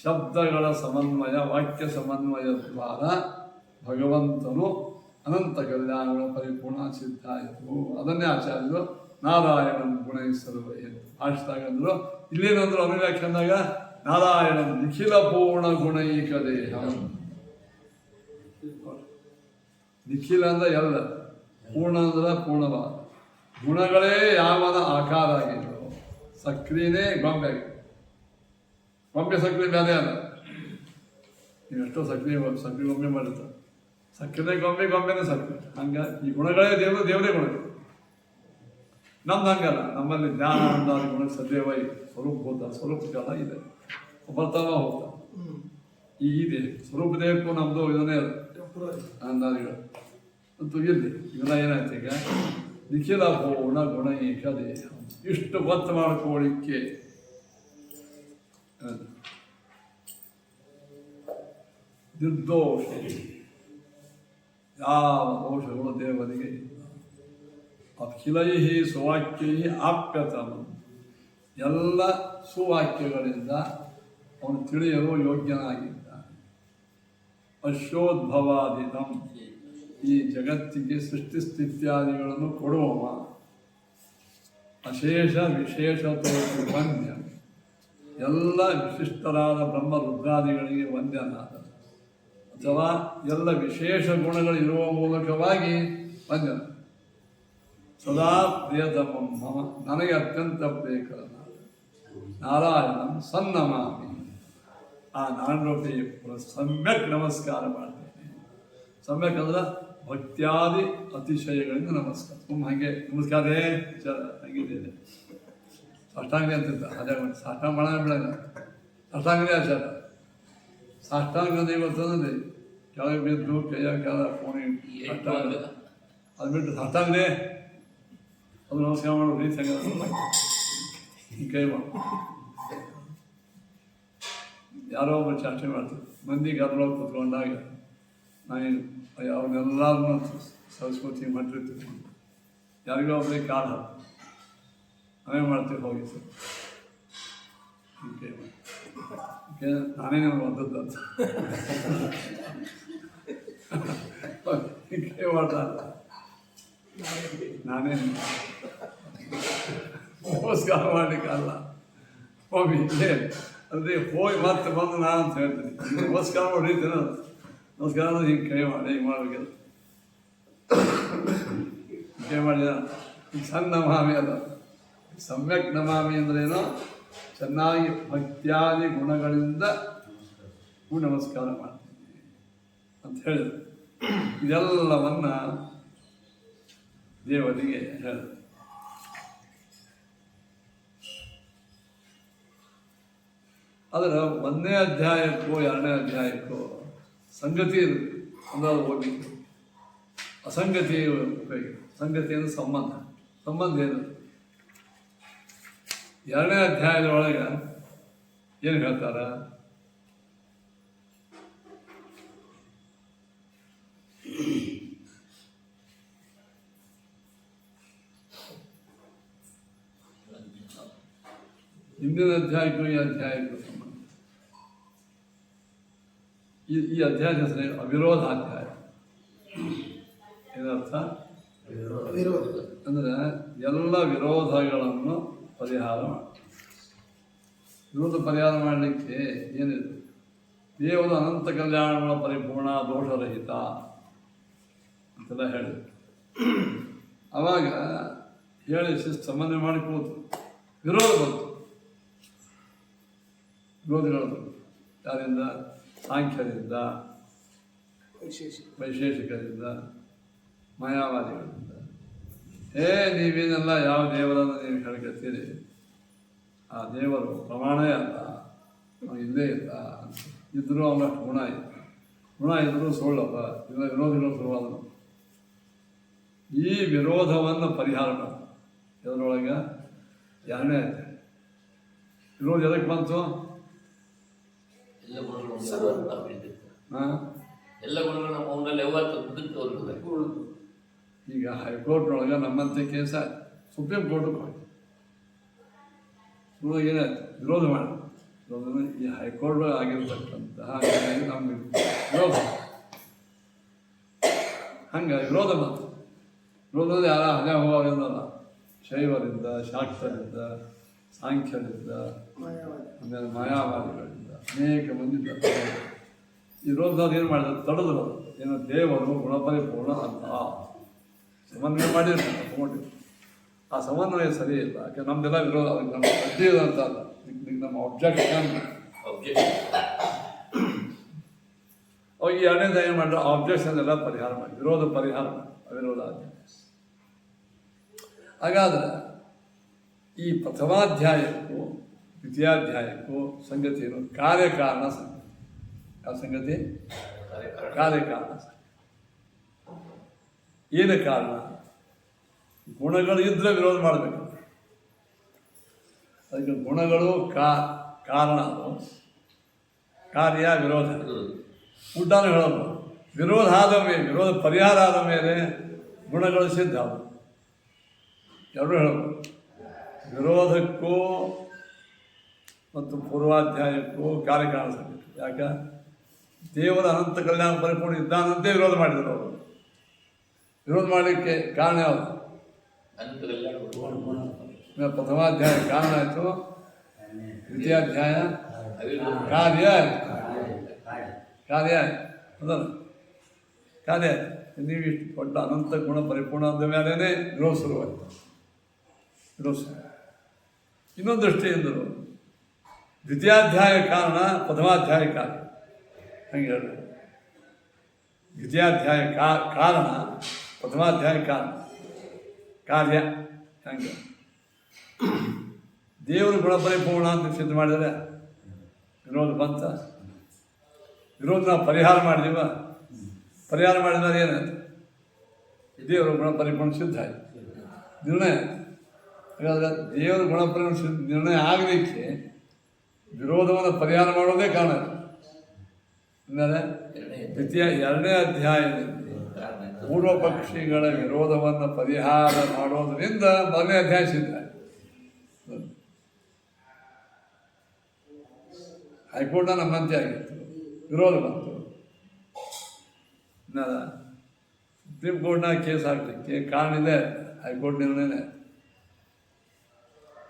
ಶಬ್ದಗಳ ಸಮನ್ವಯ, ವಾಕ್ಯ ಸಮನ್ವಯ ದ್ವಾರ ಭಗವಂತನು ಅನಂತ ಕಲ್ಯಾಣಗಳ ಪರಿಪೂರ್ಣ ಸಿದ್ಧ ಆಯಿತು. ಅದನ್ನೇ ಆಚಾರ್ಯರು ನಾರಾಯಣಂ ಗುಣೈಸರು ಭಾಷಿತಾಗಂದ್ರು. ಇಲ್ಲೇನಂದ್ರು ಅನುವ್ಯಾಖ್ಯಾನದಾಗ ನಾರಾಯಣಂ ನಿಖಿಲ ಪೂರ್ಣ ಗುಣೈಕ ದೇಹ. ನಿಖಿಲ ಅಂದ್ರೆ ಎಲ್ಲ, ಪೂರ್ಣ ಅಂದ್ರೆ ಪೂರ್ಣವಾದ ಗುಣಗಳೇ ಯಾವನ ಆಕಾರ ಆಗಿದ್ರು. ಸಕ್ರಿಯೇ ಗೊಂಬೆ ಆಗಿದೆ. ಗೊಂಬೆ ಸಕ್ರಿಯ ಬೇರೆ ಅಲ್ಲ. ನೀವೆಷ್ಟೋ ಸಕ್ರಿಯ ಗೊಂಬೆ ಮಾಡಿರ್ತಾರೆ. ಸಕ್ರಿಯ ಗೊಂಬೆನೇ ಸಕ್ರಿಯ. ಹಂಗ ಈ ಗುಣಗಳೇ ದೇವರೇ ಗುಣಗಳು. ನಮ್ದು ಹಂಗಲ್ಲ. ನಮ್ಮಲ್ಲಿ ಜ್ಞಾನ ಅಂದಾದ ಗುಣ ಸದೇವ ಸ್ವರೂಪ ಕಾಲ ಇದೆ, ಬರ್ತಾವ ಹೋಗ್ತಾವ. ಇದೆ ಸ್ವರೂಪ ದೇಹಕ್ಕೂ ನಮ್ಮದು ಇದನ್ನೇ ಅಂದಾದಿಗಳು ಅಂತೂ ಇಲ್ಲಿ ಇವೆಲ್ಲ ಏನಾಯ್ತು? ಈಗ ನಿಖಿಲ ಪೂರ್ಣ ಗುಣೈಕ ದೇಹ ಇಷ್ಟು ಗೊತ್ತು ಮಾಡ್ಕೊಳ್ಳಿಕ್ಕೆ ನಿರ್ದೋಷ, ಯಾವ ದೋಷಗಳು ದೇವರಿಗೆ ಇಲ್ಲ. ಅಖಿಲೈ ಸುವಾಕ್ಯೈ ಆಪ್ಯತಮ, ಎಲ್ಲ ಸುವಾಕ್ಯಗಳಿಂದ ಅವನು ತಿಳಿಯಲು ಯೋಗ್ಯನಾಗಿದ್ದಾನೆ. ಅಶ್ಯೋದ್ಭವಾದಿತಂ, ಈ ಜಗತ್ತಿಗೆ ಸೃಷ್ಟಿ ಸ್ಥಿತ್ಯಾದಿಗಳನ್ನು ಕೊಡುವವ. ಅಶೇಷ ವಿಶೇಷತೋ ವಂದ್ಯ, ಎಲ್ಲ ವಿಶಿಷ್ಟರಾದ ಬ್ರಹ್ಮ ರುದ್ರಾದಿಗಳಿಗೆ ವಂದ್ಯನಾದ, ಅಥವಾ ಎಲ್ಲ ವಿಶೇಷ ಗುಣಗಳಿರುವ ಮೂಲಕವಾಗಿ ವಂದ್ಯನ. ಸದಾ ಪ್ರಿಯತಮಂ ಮಮ, ನನಗೆ ಅತ್ಯಂತ ಪ್ರಿಯಕರನಾದ ನಾರಾಯಣಂ ಸನ್ನಮಾಮಿ, ಆ ನಾರಾಯಣರೂಪಿ ಸಮ್ಯಕ್ ನಮಸ್ಕಾರ ಮಾಡ್ತೇನೆ. ಸಮ್ಯಕ್ ಅಂದ್ರೆ ಭಕ್ತ್ಯಾದಿ ಅತಿಶಯಗಳಿಂದ ನಮಸ್ಕಾರ. ಹಾಗೆ ನಮಸ್ಕಾರ ಹಂಗಿದೆ ಸಾಷ್ಟಾಂಗ ಅಂತಿದ್ದ, ಅದೇ ಸಾಷ್ಟಾಂಗ ಮಾಡೋಣ ಬಿಡೋಣ, ಸಾಷ್ಟಾಂಗನೇ ಆಚಾರ. ಸಾಷ್ಟಾಂಗದ ಇವತ್ತಂದ್ರೆ ಕೆಳಗೆ ಬಿದ್ದು ಕೈಯ ಕೆಳ ಫೋನಿಗೆ ಸಾಷ್ಟಾಂಗ, ಅದು ಬಿಟ್ಟು ಸಾಷ್ಟಾಂಗನೇ ಅದು ನಮಸ್ಕಾರ ಮಾಡೋ ರೀತಿ ಹಂಗೆ ಈ ಕೈ ಮಾಡು. ಯಾರೋ ಒಬ್ಬರು ಚಾಷ್ಟೆ ಮಾಡ್ತಾರೆ, ಮಂದಿಗೆ ಅದ್ರೊಳಗೆ ಕೂತ್ಕೊಂಡಾಗ ನಾನು ಅವ್ರನ್ನೆಲ್ಲರನ್ನೂ ಸರಸ್ವತಿ ಮಾಡಿರ್ತೀವಿ, ಯಾರಿಗೋ ಒಬ್ಬರಿಗೆ ಕಾಲು ಹಾಕಿ ನಾವೇ ಮಾಡ್ತೀವಿ ಹೋಗಿ ಸರ್ ನಾನೇ ನಮ್ಗೆ ಒದ್ದದ್ದು ಅಂತ ಕೈ ಮಾಡ್ತಾರಲ್ಲ, ನಾನೇ ನಮಸ್ಕಾರ ಮಾಡಲಿಕ್ಕಲ್ಲ ಹೋಗಿ ಇಲ್ಲೇ ಅದೇ ಹೋಗಿ ಮತ್ತೆ ಬಂದು ನಾನು ಅಂತ ಹೇಳ್ತೀನಿ. ನಮಸ್ಕಾರ ಮಾಡಿರ್ತೇನೆ, ನಮಸ್ಕಾರ ಅಂದ್ರೆ ಹಿಂಗೆ ಕೈ ಮಾಡಿ ಹಿಂಗೆ ಮಾಡಬೇಕಿಲ್ಲ, ಕೈ ಮಾಡಿದ ಸಣ್ಣ ನಮಾಮಿ ಅಲ್ಲ. ಸಮ್ಯಕ್ ನಮಾಮಿ ಅಂದ್ರೇನೋ ಚೆನ್ನಾಗಿ ಭಕ್ತ್ಯಾದಿ ಗುಣಗಳಿಂದ ನಮಸ್ಕಾರ ಮಾಡ್ತೀನಿ ಅಂತ ಹೇಳಿದ್ರು. ಇದೆಲ್ಲವನ್ನ ದೇವರಿಗೆ ಹೇಳಿದ್ರು. ಆದರೆ 1ನೇ ಅಧ್ಯಾಯಕ್ಕೂ 2ನೇ ಅಧ್ಯಾಯಕ್ಕೂ ಸಂಗತಿ ಇರುತ್ತೆ ಅಂದ್ರೆ ಅದು ಹೋಗ್ಲಿಕ್ಕೆ. ಅಸಂಗತಿ ಉಪಯೋಗ. ಸಂಗತಿ ಅಂದರೆ ಸಂಬಂಧ. ಸಂಬಂಧ ಏನು? 2ನೇ ಅಧ್ಯಾಯದೊಳಗೆ ಏನು ಹೇಳ್ತಾರ? ಹಿಂದಿನ ಅಧ್ಯಾಯಕ್ಕೂ ಈ ಅಧ್ಯಾಯಕ್ಕೂ ಸಂಬಂಧ. ಈ ಅಧ್ಯಾಯದ ಹೆಸರು ಅವಿರೋಧಾಧ್ಯಾಯ. ಇದರ್ಥ ಅಂದರೆ ಎಲ್ಲ ವಿರೋಧಗಳನ್ನು ಪರಿಹಾರ ಮಾಡಿ. ವಿರೋಧ ಪರಿಹಾರ ಮಾಡಲಿಕ್ಕೆ ಏನಿದೆ? ದೇವರ ಅನಂತ ಕಲ್ಯಾಣಗಳ ಪರಿಪೂರ್ಣ ದೋಷರಹಿತ ಅಂತೆಲ್ಲ ಹೇಳಿದ್ರು. ಆವಾಗ ಹೇಳಿ ಸಮನ್ವಯ ಮಾಡಿ ಕೂತು ವಿರೋಧ ಬಂತು. ವಿರೋಧಿಗಳು ಬಂತು. ಯಾರಿಂದ? ಸಾಂಖ್ಯರಿಂದ, ವೈಶೇಷಿಕರಿಂದ, ಮಾಯಾವಾದಿಗಳಿಂದ. ನೀವೇನೆಲ್ಲ ಯಾವ ದೇವರನ್ನು ನೀವು ಹೇಳ್ಕೊತೀರಿ, ಆ ದೇವರು ಪ್ರಮಾಣವೇ ಅಲ್ಲ, ಇಲ್ಲೇ ಇಲ್ಲ, ಇದ್ದರೂ ಅವನಷ್ಟು ಗುಣ ಇಲ್ಲ, ಗುಣ ಇದ್ದರೂ ಸುಳ್ಳಪ್ಪ, ಇಲ್ಲ ವಿರೋಧಿಗಳು ಸುರುವಾದನು. ಈ ವಿರೋಧವನ್ನು ಪರಿಹಾರ ಮಾಡ್ತಾರೆ. ಇದರೊಳಗೆ 2ನೇ ಅಧ್ಯಾಯ. ವಿರೋಧ ಎದಕ್ಕೆ ಬಂತು? ಈಗ ಹೈಕೋರ್ಟ್ನೊಳಗೆ ನಮ್ಮಂತೆ ಕೇಸ ಸುಪ್ರೀಂ ಕೋರ್ಟ್ಗೆ ಹೋಗಿ ಏನಾಯ್ತು? ವಿರೋಧ ಮಾಡಿ ಈ ಹೈಕೋರ್ಟ್ ಆಗಿರ್ತಕ್ಕಂತಹ ನಮ್ಗೆ ವಿರೋಧ, ಹಂಗೆ ವಿರೋಧ ಬಂತು. ವಿರೋಧದಲ್ಲಿ ಯಾರ ಹಣೆ ಹೋಗೋದಲ್ಲ, ಶೈವರಿಂದ, ಶಾಕ್ತರಿಂದ, ಸಾಂಖ್ಯರಿಂದ, ಆಮೇಲೆ ಮಾಯಾವಾದಿಗಳಿಂದ ಅನೇಕ ಮಂದಿ ವಿರೋಧದವ್ರು ಏನು ಮಾಡಿದ್ರು? ತಡೆದ್ರು. ಏನು? ದೇವರು ಗುಣಪರಿಪೂರ್ಣ ಅಂತ ಸಮನ್ವಯ ಮಾಡಿರ್ತಾರೆ, ತಗೊಂಡಿದ್ರು. ಆ ಸಮನ್ವಯ ಸರಿ ಇಲ್ಲ. ಯಾಕೆ ನಮ್ದೆಲ್ಲ ವಿರೋಧ, ಅದಕ್ಕೆ ನಮ್ಮ ಅಡ್ಡಿ ಇದೆ ಅಂತ ಅಲ್ಲ, ನಮ್ಮ ಆಬ್ಜೆಕ್ಷನ್. ಅವಾಗ ಈ 2ನೇ ಏನು ಮಾಡಿದ್ರು? ಆಬ್ಜೆಕ್ಷನ್ ಎಲ್ಲ ಪರಿಹಾರ ಮಾಡಿ, ವಿರೋಧ ಪರಿಹಾರ ಮಾಡಿ, ಅವಿರೋಧ ಆದ. ಹಾಗಾದ್ರೆ ಈ ಪ್ರಥಮಾಧ್ಯಾಯಕ್ಕೂ ದ್ವಿತೀಯಾಧ್ಯಾಯಕ್ಕೂ ಸಂಗತಿ ಏನು? ಕಾರ್ಯಕಾರಣ ಸಂಗತಿ. ಯಾವ ಸಂಗತಿ? ಕಾರ್ಯಕಾರಣ ಸಂಗತಿ. ಏನು ಕಾರಣ? ಗುಣಗಳು ಇದ್ರೆ ವಿರೋಧ ಮಾಡಬೇಕು. ಅದಕ್ಕೆ ಗುಣಗಳು ಕಾರಣ, ಅದು ಕಾರ್ಯ ವಿರೋಧ. ಉಲ್ಟಾನು ಹೇಳೋದು. ವಿರೋಧ ಆದ ಮೇಲೆ, ವಿರೋಧ ಪರಿಹಾರ ಆದ ಮೇಲೆ ಗುಣಗಳು ಸಿದ್ಧ. ಎರಡೂ ಹೇಳೋದು. ವಿರೋಧಕ್ಕೂ ಮತ್ತು ಪೂರ್ವಾಧ್ಯಾಯಕ್ಕೂ ಕಾರ್ಯಕಾರಣ ಸಂಗತಿ. ಯಾಕೆ? ದೇವರ ಅನಂತ ಕಲ್ಯಾಣ ಪರಿಪೂರ್ಣ ಇದ್ದಾನಂತೆ ವಿರೋಧ ಮಾಡಿದರು ಅವರು. ವಿರೋಧ ಮಾಡಲಿಕ್ಕೆ ಕಾರಣ ಯಾವುದು? ಪ್ರಥಮಾಧ್ಯಾಯ ಕಾರಣ ಆಯಿತು, ದ್ವಿತೀಯಾಧ್ಯಾಯ ಕಾರ್ಯ ಕಾರ್ಯ ಅದಲ್ಲ ಕಾರ್ಯ. ನೀವು ಇಷ್ಟು ದೊಡ್ಡ ಅನಂತ ಗುಣ ಪರಿಪೂರ್ಣ ಆದ ಮೇಲೇ ವಿರೋಧ ಶುರುವಾಯಿತು. ವಿರೋಧ ಇನ್ನೊಂದು ದೃಷ್ಟಿಯಿಂದರು ದ್ವಿತೀಯಾಧ್ಯಾಯ ಕಾರಣ, ಪ್ರಥಮಾಧ್ಯಾಯ ಕಾರ್ಯ. ಹಂಗೆ ಹೇಳಿ, ದ್ವಿತೀಯಾಧ್ಯಾಯ ಕಾರಣ, ಪ್ರಥಮಾಧ್ಯಾಯ ಕಾರಣ ಕಾರ್ಯ. ಹಂಗೆ ದೇವರು ಗುಣಪರಿಪೂರ್ಣ ಅಂತ ಸಿದ್ಧ ಮಾಡಿದರೆ ವಿರೋಧ ಬಂತ. ವಿರೋಧ ನಾವು ಪರಿಹಾರ ಮಾಡಿದೀವ. ಪರಿಹಾರ ಮಾಡಿದರೆ ಏನಾಯ್ತು? ದೇವರು ಗುಣಪರಿಪೂರ್ಣ ಸಿದ್ಧ ಆಯಿತು, ನಿರ್ಣಯ. ಹಾಗಾದರೆ ದೇವರು ಗುಣಪರಿಪೂರ್ಣ ನಿರ್ಣಯ ಆಗಲಿಕ್ಕೆ ವಿರೋಧವನ್ನು ಪರಿಹಾರ ಮಾಡೋದೇ ಕಾರಣ. ಅಂದರೆ ಎರಡನೇ ಅಧ್ಯಾಯದಲ್ಲಿ ಪೂರ್ವ ಪಕ್ಷಿಗಳ ವಿರೋಧವನ್ನು ಪರಿಹಾರ ಮಾಡೋದರಿಂದ ಮೊದಲನೇ ಅಧ್ಯಾಯ ಸಿದ್ಧ. ಹೈಕೋರ್ಟ್ನ ನಮ್ಮಂತೆ ಆಗಿತ್ತು, ವಿರೋಧ ಬಂತು. ಸುಪ್ರೀಂ ಕೋರ್ಟ್ನ ಕೇಸ್ ಹಾಕಲಿಕ್ಕೆ ಕಾರಣ ಇದೆ, ಹೈಕೋರ್ಟ್ ನಿರ್ಣಯನೇ.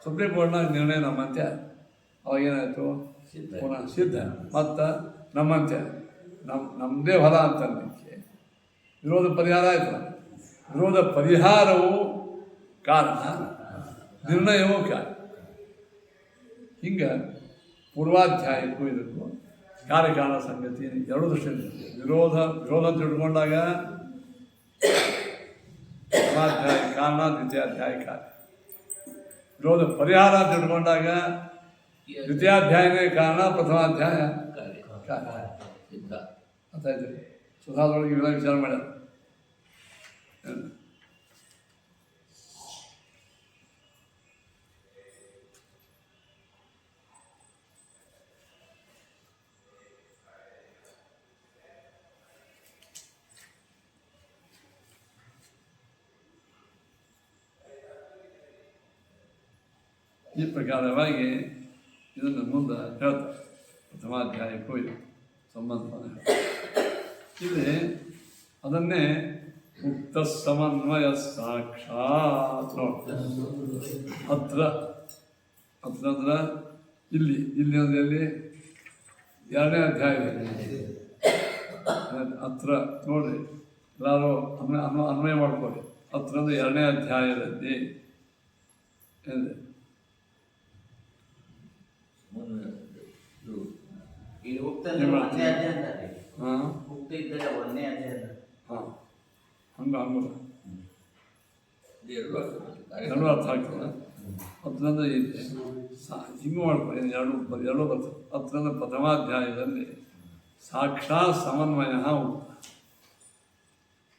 ಸುಪ್ರೀಂ ಕೋರ್ಟ್ನ ನಿರ್ಣಯ ನಮ್ಮಂತೆ ಅವಾಗೇನಾಯಿತು? ಪುನಃ ಸಿದ್ಧ. ಮತ್ತು ನಮ್ಮಂತೆ ನಮ್ಮದೇ ಹೊಲ ಅಂತಂದಕ್ಕೆ ವಿರೋಧ ಪರಿಹಾರ ಆಯಿತು. ವಿರೋಧ ಪರಿಹಾರವು ಕಾರಣ, ನಿರ್ಣಯವೂ ಕಾರಣ. ಹಿಂಗೆ ಪೂರ್ವಾಧ್ಯಾಯಕ್ಕೂ ಇದಕ್ಕೂ ಕಾರ್ಯಕಾರಣ ಸಂಗತಿ ಎರಡು ದೃಷ್ಟಿಯಿಂದ ವಿರೋಧ ಅಂತ ತಿಳ್ಕೊಂಡಾಗ ಪ್ರಥಮಾಧ್ಯಾಯ ಕಾರಣ, ದ್ವಿತೀಯಾಧ್ಯಾಯ ಕಾರ್ಯ. ವಿರೋಧ ಪರಿಹಾರ ಅಂತ ತಿಳ್ಕೊಂಡಾಗ ದ್ವಿತೀಯಾಧ್ಯಾಯನೇ ಕಾರಣ, ಪ್ರಥಮಾಧ್ಯಾಯ ಕಾರ್ಯ. ಅರ್ಥ ಆಯ್ತು? ಸುಧಾದೊಳಗೆ ಇವೆಲ್ಲ ವಿಚಾರ ಮಾಡ್ಯಾರ. ಈ ಪ್ರಕಾರವಾಗಿ ಇದನ್ನು ಮುಂದೆ ಹೇಳ್ತಾರೆ. ಪ್ರಥಮಾಧ್ಯಾಯಕ್ಕೂ ಇದು ಸಂಬಂಧವನ್ನು ಇಲ್ಲಿ ಅದನ್ನೇ ಮುಕ್ತ ಸಮನ್ವಯ ಸಾಕ್ಷಾತ್ ಹತ್ರ ಹತ್ರ ಅಂದ್ರೆ ಇಲ್ಲಿ ಅಂದ್ರೆ ಎಲ್ಲಿ? ಎರಡನೇ ಅಧ್ಯಾಯದಲ್ಲಿ ಹತ್ರ ನೋಡ್ರಿ, ಎಲ್ಲರೂ ಅನ್ವಯ ಮಾಡ್ಕೊಳ್ಳಿ. ಹತ್ರ ಅಂದ್ರೆ ಎರಡನೇ ಅಧ್ಯಾಯದಲ್ಲಿ ಏನಿದೆ? ಎರಡು ಅರ್ಥ ಆಗ್ತದೆ. ಹತ್ತರಂದ್ರೆ ಇದೆ ಹಿಂಗೆ ಮಾಡ್ಕೊಳ್ಳಿ, ಎರಡು ಬರ್ತದೆ. ಹತ್ತರಂದ್ರೆ ಪ್ರಥಮಾಧ್ಯಾಯದಲ್ಲಿ ಸಾಕ್ಷಾತ್ ಸಮನ್ವಯ ಉಂಟು.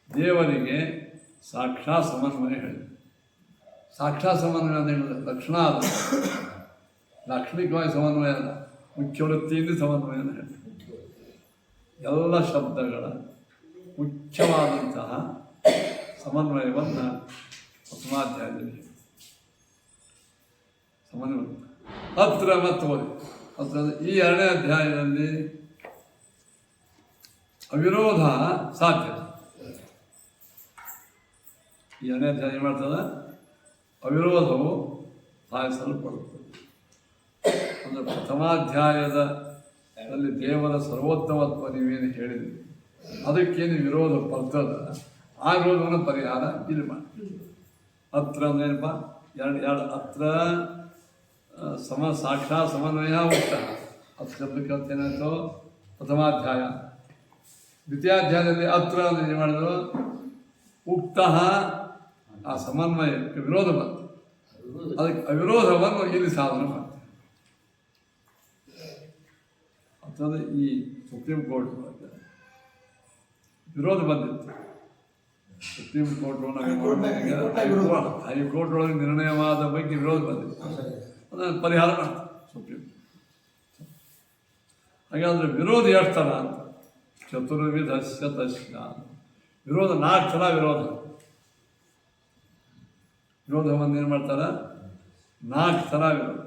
ದೇವರಿಗೆ ಸಾಕ್ಷಾತ್ ಸಮನ್ವಯ ಹೇಳಿದೆ. ಸಾಕ್ಷಾತ್ ಸಮನ್ವಯ ಅಂತ ಹೇಳಿದ್ರೆ ಲಕ್ಷಣ ಅಲ್ಲ, ಲಾಕ್ಷಣಿಕವಾಗಿ ಸಮನ್ವಯ ಅಲ್ಲ, ಮುಖ್ಯ ವೃತ್ತಿಯಿಂದ ಸಮನ್ವಯನ ಹೇಳಿ. ಎಲ್ಲ ಶಬ್ದಗಳ ಮುಖ್ಯವಾದಂತಹ ಸಮನ್ವಯವನ್ನು ಪ್ರಥಮಾಧ್ಯಾಯದಲ್ಲಿ ಸಮನ್ವಯ ಹತ್ರ ಮತ್ತು ಓದಿ. ಹತ್ರ ಈ ಎರಡನೇ ಅಧ್ಯಾಯದಲ್ಲಿ ಅವಿರೋಧ ಸಾಧ್ಯ. ಈ ಎರಡನೇ ಅಧ್ಯಾಯ ಏನು ಮಾಡ್ತದೆ? ಅವಿರೋಧವು ಸಾಧಿಸಲ್ಪಡುತ್ತದೆ. ಅಂದರೆ ಪ್ರಥಮಾಧ್ಯಾಯದಲ್ಲಿ ದೇವರ ಸರ್ವೋತ್ತಮತ್ವ ನೀವೇನು ಹೇಳಿದ್ರಿ, ಅದಕ್ಕೇನು ವಿರೋಧ ಬರ್ತದ, ಆ ವಿರೋಧವನ್ನು ಪರಿಹಾರ ಇಲ್ಲಿ ಮಾಡಿ. ಹತ್ರ ಅಂದ್ರೆ ಏನಪ್ಪ? ಎರಡು ಹತ್ರ ಸಾಕ್ಷಾತ್ ಸಮನ್ವಯ ಉಕ್ತ. ಹತ್ತು ಶಬ್ದಕ್ಕೆ ಅರ್ಥ ಏನಾಯಿತು? ಪ್ರಥಮಾಧ್ಯಾಯ. ದ್ವಿತೀಯಾಧ್ಯಾಯದಲ್ಲಿ ಹತ್ರ ಅಂದ್ರೆ ಏನು ಮಾಡಿದ್ರು? ಉಕ್ತ ಆ ಸಮನ್ವಯಕ್ಕೆ ವಿರೋಧ ಬಂತು, ಅದಕ್ಕೆ ಅವಿರೋಧವನ್ನು ಇಲ್ಲಿ ಸಾಧನೆ ಮಾಡ್ತಾರೆ. ಅಂತಂದರೆ ಈ ಸುಪ್ರೀಂ ಕೋರ್ಟ್ ವಿರೋಧ ಬಂದಿತ್ತು. ಸುಪ್ರೀಂ ಕೋರ್ಟ್ ಹೈಕೋರ್ಟ್ ಒಳಗೆ ನಿರ್ಣಯವಾದ ಬಗ್ಗೆ ವಿರೋಧ ಬಂದಿತ್ತು, ಅದನ್ನು ಪರಿಹಾರ ಮಾಡ್ತಾರೆ ಸುಪ್ರೀಂ. ಹಾಗಾದರೆ ವಿರೋಧ ಎಷ್ಟು ಥರ ಅಂತ ಚತುರ್ವಿಧಸ್ಯ ತಸ್ಯ ವಿರೋಧ 4 ಥರ ವಿರೋಧವನ್ನು ಏನು ಮಾಡ್ತಾರೆ? 4 ಥರ ವಿರೋಧ.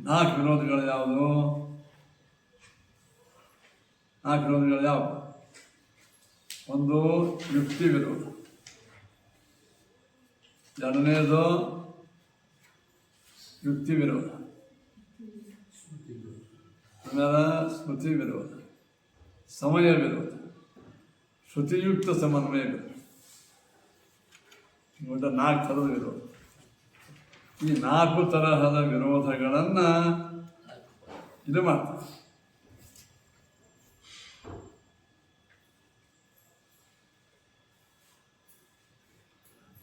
4 ವಿರೋಧಗಳು ಯಾವುದು? 4 ವಿರೋಧಗಳು ಯಾವುದು? ಒಂದು ಯುಕ್ತಿ ವಿರೋಧ, ಎರಡನೇದು ಯುಕ್ತಿ ವಿರೋಧ, ಆಮೇಲೆ ಸ್ಮೃತಿ ವಿರೋಧ, ಸಮಯ ವಿರೋಧ, ಶ್ರುತಿಯುಕ್ತ ಸಮನ್ವಯ ವಿರೋಧ. ಇವಾಗ 4 ಥರದ ವಿರೋಧ. ಈ 4 ತರಹದ ವಿರೋಧಗಳನ್ನು ಇದು ಮಾಡ್ತಾರೆ.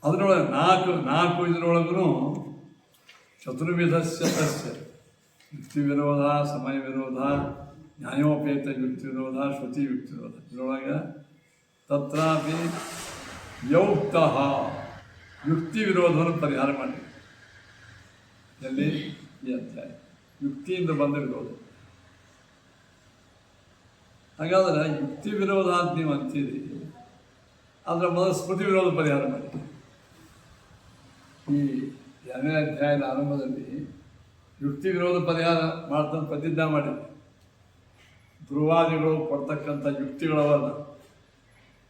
ಅದರೊಳಗೆ ನಾಲ್ಕು ಇದರೊಳಗೂ ಚತುರ್ವಿಧಸ್ಯ ತಸ್ಯ ಯುಕ್ತಿ ವಿರೋಧ, ಸಮಯ ವಿರೋಧ, ನ್ಯಾಯೋಪೇತ ಯುಕ್ತಿ ವಿರೋಧ, ಶ್ರುತಿ ಯುಕ್ತಿ ವಿರೋಧ. ಇದರೊಳಗೆ ತತ್ರಾಪಿ ಯೌಕ್ತ ಯುಕ್ತಿ ವಿರೋಧವನ್ನು ಪರಿಹಾರ ಮಾಡಿ. ಎಲ್ಲಿ? ಈ ಅಧ್ಯಾಯ ಯುಕ್ತಿಯಿಂದ ಬಂದ ವಿರೋಧ. ಹಾಗಾದರೆ ಯುಕ್ತಿ ವಿರೋಧ ಅಂತ ನೀವು ಅಂತೀರಿ, ಅದರ ಮೊದಲು ಸ್ಮೃತಿ ವಿರೋಧ ಪರಿಹಾರ ಮಾಡಿ. ಈ 2ನೇ ಅಧ್ಯಾಯದ ಆರಂಭದಲ್ಲಿ ಯುಕ್ತಿ ವಿರೋಧ ಪರಿಹಾರ ಮಾಡ್ತಾನೆ ಪ್ರತಿಜ್ಞೆ ಮಾಡಿದೆ. ಧ್ರುವಾದಿಗಳು ಕೊಡ್ತಕ್ಕಂಥ ಯುಕ್ತಿಗಳವನ್ನು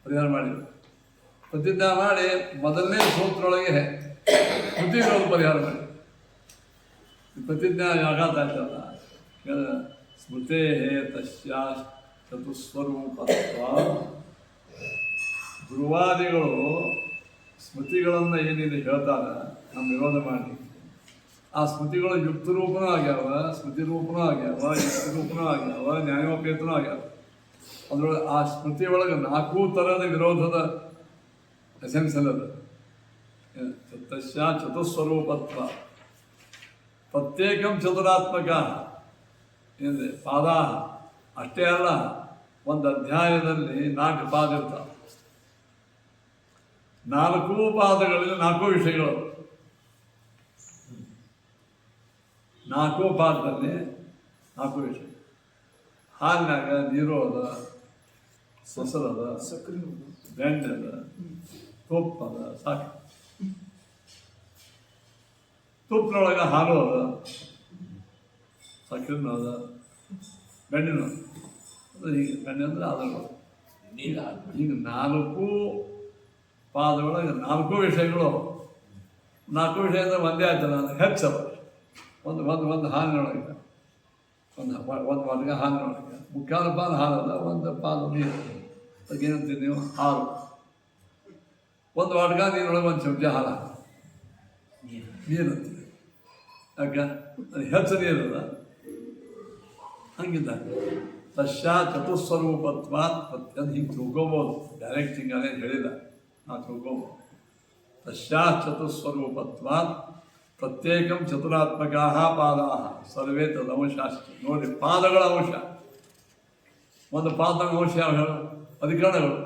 ಪರಿಹಾರ ಮಾಡಿದೆ. ಪ್ರತಿಜ್ಞೆ ಮಾಡಿ ಮೊದಲನೇ ಸೂತ್ರೊಳಗೆ ಸ್ಮೃತಿ ವಿರೋಧ ಪರಿಹಾರ ಮಾಡಿ. ಪ್ರತಿಜ್ಞೆ ಆಘಾತ ಆಯ್ತಲ್ಲ, ಸ್ಮೃತೇ ತಸ್ಯ ಚತುಸ್ವರೂಪತ್ವ. ಧ್ರುವಾದಿಗಳು ಸ್ಮೃತಿಗಳನ್ನು ಏನೇನು ಹೇಳ್ತಾರೆ ನಮ್ಮ ವಿರೋಧ ಮಾಡಿ, ಆ ಸ್ಮೃತಿಗಳು ಯುಕ್ತ ರೂಪನೂ ಆಗ್ಯಾವ, ಸ್ಮೃತಿ ರೂಪನೂ ಆಗ್ಯಾವ, ಯುಕ್ತಿ ರೂಪನೂ ಆಗ್ಯಾವ, ನ್ಯಾಯೋಪೇತನೂ ಆಗ್ಯಾವ. ಅದರೊಳಗೆ ಆ ಸ್ಮೃತಿ ಒಳಗೆ 4 ಥರದ ವಿರೋಧದ ಎಸೆನ್ಸ್ ಅಲ್ಲದ. ತಸ್ಯ ಚತುಸ್ವರೂಪತ್ವ ಪ್ರತ್ಯೇಕಂ ಚತುರಾತ್ಮಕ ಏನಿದೆ ಪಾದ. ಅಷ್ಟೇ ಅಲ್ಲ, ಒಂದು ಅಧ್ಯಾಯದಲ್ಲಿ 4 ಪಾದ ಇರ್ತಾವೆ. 4 ಪಾದಗಳಲ್ಲಿ 4 ವಿಷಯಗಳು. 4 ಪಾದದಲ್ಲಿ 4 ವಿಷಯ. ಹಾಲಿನಾಗ ನೀರು ಅದ, ಮೊಸರದ, ಸಕ್ಕರೆ, ಬೆಣ್ಣೆ ಅದ, ತುಪ್ಪದ, ಸಾಕು. ತುಪ್ಪದೊಳಗೆ ಹಾಲು ಅದ, ಸಕ್ಕರೆನೂ ಅದ, ಬೆಣ್ಣೆನೂ ಅದ. ಹೀಗೆ ಬೆಣ್ಣೆ ಅಂದರೆ ಅದರ ಈಗ 4 ಪಾದದೊಳಗೆ 4 ವಿಷಯಗಳು. 4 ವಿಷಯ ಅಂದರೆ ಒಂದೇ ಆಯ್ತಲ್ಲ, ಅದು ಹೆಚ್ಚದ. ಒಂದು ಹಾಲಿನೊಳಗೆ ಒಂದು ವರ್ಗ ಹಾಲಿನೊಳಗೆ ಮುಖ್ಯವಾದ ಪಾದ ಹಾಲಲ್ಲ, ಒಂದು ಪಾದ ನೀರು. ಅದಕ್ಕೇನಂತೀರಿ ನೀವು? ಹಾಲು. ಒಂದು ವರ್ಗ ನೀರೊಳಗೆ ಒಂದು ಚಮಚ ಹಾಲು ನೀರು ಅಂತೀವಿ. ಯಾಕೆ? ಅದು ಹೆಚ್ಚು ನೀರಲ್ಲ. ಹಂಗಿದ್ದ ತಸ್ಯ ಚತುಸ್ವರೂಪತ್ವ ಅದು ಹಿಂಗೆ ತಿಳ್ಕೊಬೋದು. ಡೈರೆಕ್ಟ್ ಹಿಂಗೆ ಹೇಳಿಲ್ಲ, ನಾವು ತಿಳ್ಕೊಬೋದು. ತಸ್ಯ ಚತುಸ್ವರೂಪತ್ವ ಪ್ರತ್ಯೇಕಂ ಚತುರಾತ್ಮಕ ಪಾದ ಸರ್ವೇ ತದಂಶಾಸ್ತಿ. ನೋಡಿ, ಪಾದಗಳ ಅಂಶ. ಒಂದು ಪಾದದ ಅಂಶ ಯಾವ ಹೇಳು? ಅಧಿಕರಣಗಳು.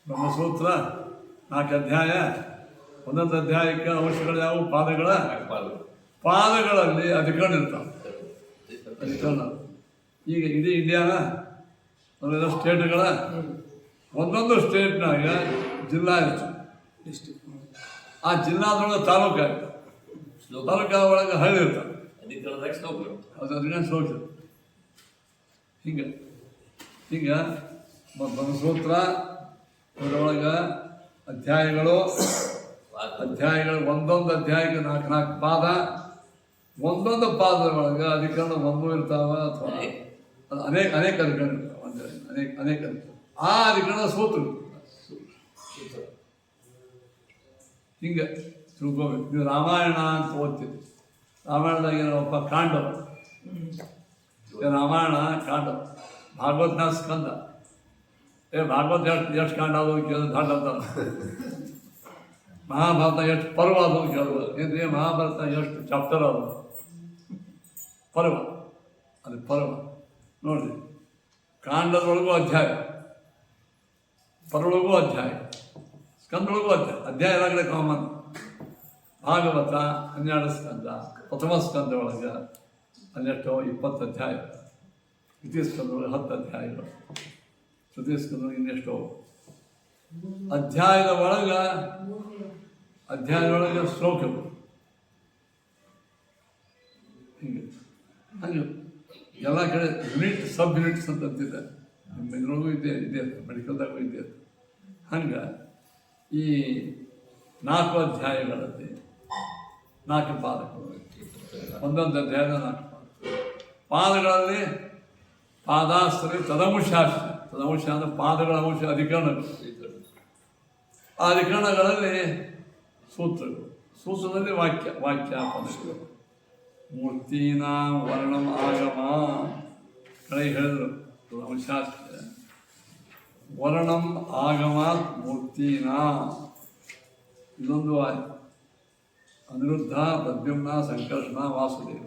ಬ್ರಹ್ಮಸೂತ್ರ 4 ಅಧ್ಯಾಯ. ಒಂದೊಂದು ಅಧ್ಯಾಯಕ್ಕೆ ಅಂಶಗಳು ಯಾವುವು? ಪಾದಗಳಲ್ಲಿ ಅಧಿಕರಣ ಇರ್ತಾವೆ. ಅಧಿಕರಣ ಈಗ ಇಡೀ ಇಂಡಿಯಾನ ಒಂದೆಲ್ಲ ಸ್ಟೇಟ್ಗಳ ಒಂದೊಂದು ಸ್ಟೇಟ್ನಾಗ ಜಿಲ್ಲಾ ಇರ್ತದೆ, ಡಿಸ್ಟಿಕ್. ಆ ಜಿಲ್ಲಾದೊಳಗೆ ತಾಲೂಕು ಆಗ್ತದೆ, ತಾಲೂಕ ಒಳಗೆ ಹಳ್ಳಿ ಇರ್ತದೆ, ಅದು ಅದನ್ನ ಸೋಚು. ಹಿಂಗೆ ಬ್ರಹ್ಮಸೂತ್ರ ಅದರೊಳಗೆ ಅಧ್ಯಾಯಗಳು ಒಂದೊಂದು ಅಧ್ಯಾಯಕ್ಕೆ 4 ಪಾದ. ಒಂದೊಂದು ಪಾದದೊಳಗೆ ಅಧಿಕರಣ ಒಂದೂ ಇರ್ತಾವೆ, ಅಥವಾ ಅದು ಅನೇಕ ಅಧಿಕರಣ ಇರ್ತಾವೆ. ಅನೇಕ ಆ ಅಧಿಕರಣ ಸೂತ್ರ ಹಿಂಗೆ ತಿಳ್ಕೋಬೇಕು. ನೀವು ರಾಮಾಯಣ ಅಂತ ಓದ್ತೀರಿ. ರಾಮಾಯಣದಾಗ ಏನಪ್ಪ? ಕಾಂಡವ. ರಾಮಾಯಣ ಕಾಂಡವ. ಭಾಗವತ್ನ ಸ್ಕಂದ. ಭಾಗವತ ಎಷ್ಟು ಕಾಂಡ ಅದು ಕೇಳಿದ್ರೆ ದಾಟ ಅಂತಾರೆ. ಮಹಾಭಾರತ ಎಷ್ಟು ಪರ್ವ ಅದು ಕೇಳಿದ್ರು. ಏನ್ರಿ ಮಹಾಭಾರತ ಎಷ್ಟು ಚಾಪ್ಟರ್ ಅದು? ಪರ್ವ. ಅದು ಪರ್ವ ನೋಡಿರಿ. ಕಾಂಡದೊಳಗೂ ಅಧ್ಯಾಯ, ಪರ್ವೊಳಗೂ ಅಧ್ಯಾಯ, ಸ್ಕಂದೊಳಗೂ ಅಧ್ಯಾಯ ಎಲ್ಲ ಕಡೆ ಕಾಮನ್. ಭಾಗವತ 12 ಸ್ಕಂದ, ಪ್ರಥಮ ಸ್ಕಂದ ಒಳಗೆ 20 ಅಧ್ಯಾಯ. ದ್ವಿತೀಯ ಸ್ಕಂದೊಳಗೆ 10 ಅಧ್ಯಾಯಗಳು, ತೃತೀಯ ಸ್ಕಂದೊಳಗೆ ಇನ್ನೆಷ್ಟೋ ಅಧ್ಯಾಯದ ಒಳಗೆ ಶ್ಲೋಕಗಳು ಹೀಗೆ ಹಾಗೆ ಎಲ್ಲ ಕಡೆ ಯೂನಿಟ್ ಸಬ್ ಯೂನಿಟ್ಸ್ ಅಂತಂತಿದೆ. ನಿಮ್ಮ ಇದ್ರೊಳಗೂ ಇದೆ ಮೆಡಿಕಲ್ದಾಗೂ ಇದೆ. ಹಂಗೆ ಈ 4 ಅಧ್ಯಾಯಗಳಲ್ಲಿ 4 ಪಾದಗಳು, ಒಂದೊಂದು ಅಧ್ಯಾಯದ 4 ಪಾದಗಳಲ್ಲಿ ಪಾದಾಸ್ತ್ರಿ ತದಂಶಾಸ್ತ್ರ. ತದಂಶ ಅಂದರೆ ಪಾದಗಳ ಅಂಶ ಅಧಿಕರಣಗಳು. ಆ ಅಧಿಕರಣಗಳಲ್ಲಿ ಸೂತ್ರಗಳು, ಸೂತ್ರದಲ್ಲಿ ವಾಕ್ಯ ಪದಗಳು. ಮೂರ್ತಿನ ವರ್ಣಂ ಆಗಮ ಕಡೆ ಹೇಳಿದ್ರು ತದಂಶಾಸ್ತ್ರ. ವರ್ಣಂ ಆಗಮಾತ್ ಮೂರ್ತಿನ ಇದೊಂದು ಅನಿರುದ್ಧ, ಪ್ರದ್ಯುಮ್ನ, ಸಂಕರ್ಷಣ, ವಾಸುದೇವ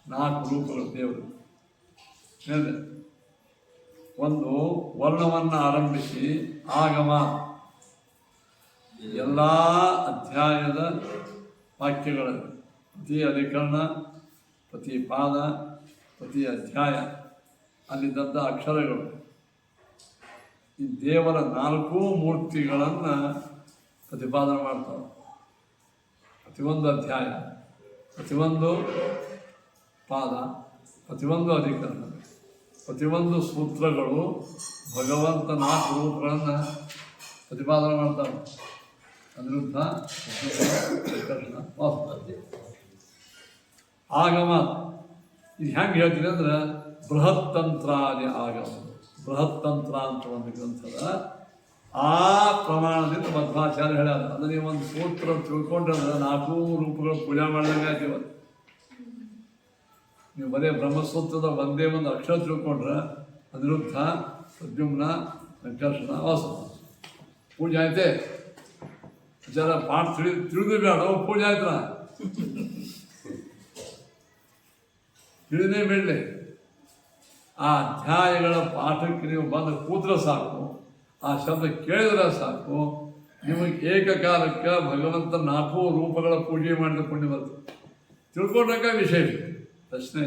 4 ರೂಪಗಳು ದೇವರು. ಹೇಳಿದೆ ಒಂದು ವರ್ಣವನ್ನು ಆರಂಭಿಸಿ ಆಗಮ ಎಲ್ಲ ಅಧ್ಯಾಯದ ವಾಕ್ಯಗಳಲ್ಲಿ ಪ್ರತಿ ಅಧಿಕರಣ, ಪ್ರತಿ ಪಾದ, ಪ್ರತಿ ಅಧ್ಯಾಯ ಅಲ್ಲಿದ್ದಂಥ ಅಕ್ಷರಗಳು ಈ ದೇವರ 4 ಮೂರ್ತಿಗಳನ್ನು ಪ್ರತಿಪಾದನೆ ಮಾಡ್ತಾವೆ. ಪ್ರತಿಯೊಂದು ಅಧ್ಯಾಯ, ಪ್ರತಿಯೊಂದು ಪಾದ, ಪ್ರತಿಯೊಂದು ಅಧಿಕರಣ, ಪ್ರತಿಯೊಂದು ಸೂತ್ರಗಳು ಭಗವಂತ 4 ರೂಪಗಳನ್ನು ಪ್ರತಿಪಾದನೆ ಮಾಡ್ತಾವೆ. ಅನಿರುದ್ಧ, ಸಂಕರ್ಷಣ, ವಾಸುದೇವ. ಆಗಮ ಇದು ಹೆಂಗೆ ಹೇಳ್ತೀನಿ ಅಂದ್ರೆ ಬೃಹತ್ತಂತ್ರಾದಿ ಆಗಮ. ಬೃಹತ್ತಂತ್ರ ಅಂತ ಒಂದು ಗ್ರಂಥದ ಆ ಪ್ರಮಾಣದಿಂದ ಮಧ್ವಾಚಾರ್ಯ ಹೇಳ್ಯಾರ. ಅದು ನೀವು ಒಂದು ಸೂತ್ರ ತಿಳ್ಕೊಂಡ್ರೆ 4 ರೂಪಗಳು ಪೂಜೆ ಮಾಡಿದಂಗೆ ಆಯ್ತೀವ. ನೀವು ಬರೀ ಬ್ರಹ್ಮಸೂತ್ರದ ಒಂದೇ ಒಂದು ಅಕ್ಷರ ತಿಳ್ಕೊಂಡ್ರೆ ಅನಿರುದ್ಧ, ಪ್ರದ್ಯುಮ್ನ, ಸಂಕರ್ಷಣ, ವಾಸುದೇವ ಪೂಜೆ ಆಯ್ತೆ. ವಿಚಾರ ಪಾಠ ತಿಳಿದು ಬೇಡ ಪೂಜೆ ಆಯ್ತಲ್ಲ, ತಿಳಿದೇ ಬೇಡಲೆ. ಆ ಅಧ್ಯಾಯಗಳ ಪಾಠಕ್ಕೆ ನೀವು ಬಂದು ಕೂತ್ರೆ ಸಾಕು, ಆ ಶಬ್ದ ಕೇಳಿದ್ರೆ ಸಾಕು, ನಿಮಗೆ ಏಕಕಾಲಕ್ಕೆ ಭಗವಂತ 4 ರೂಪಗಳ ಪೂಜೆ ಮಾಡಿದ ಪುಣ್ಯ ಬರ್ತದೆ. ತಿಳ್ಕೊಂಡಾಗ ವಿಶೇಷ ಪ್ರಶ್ನೆ.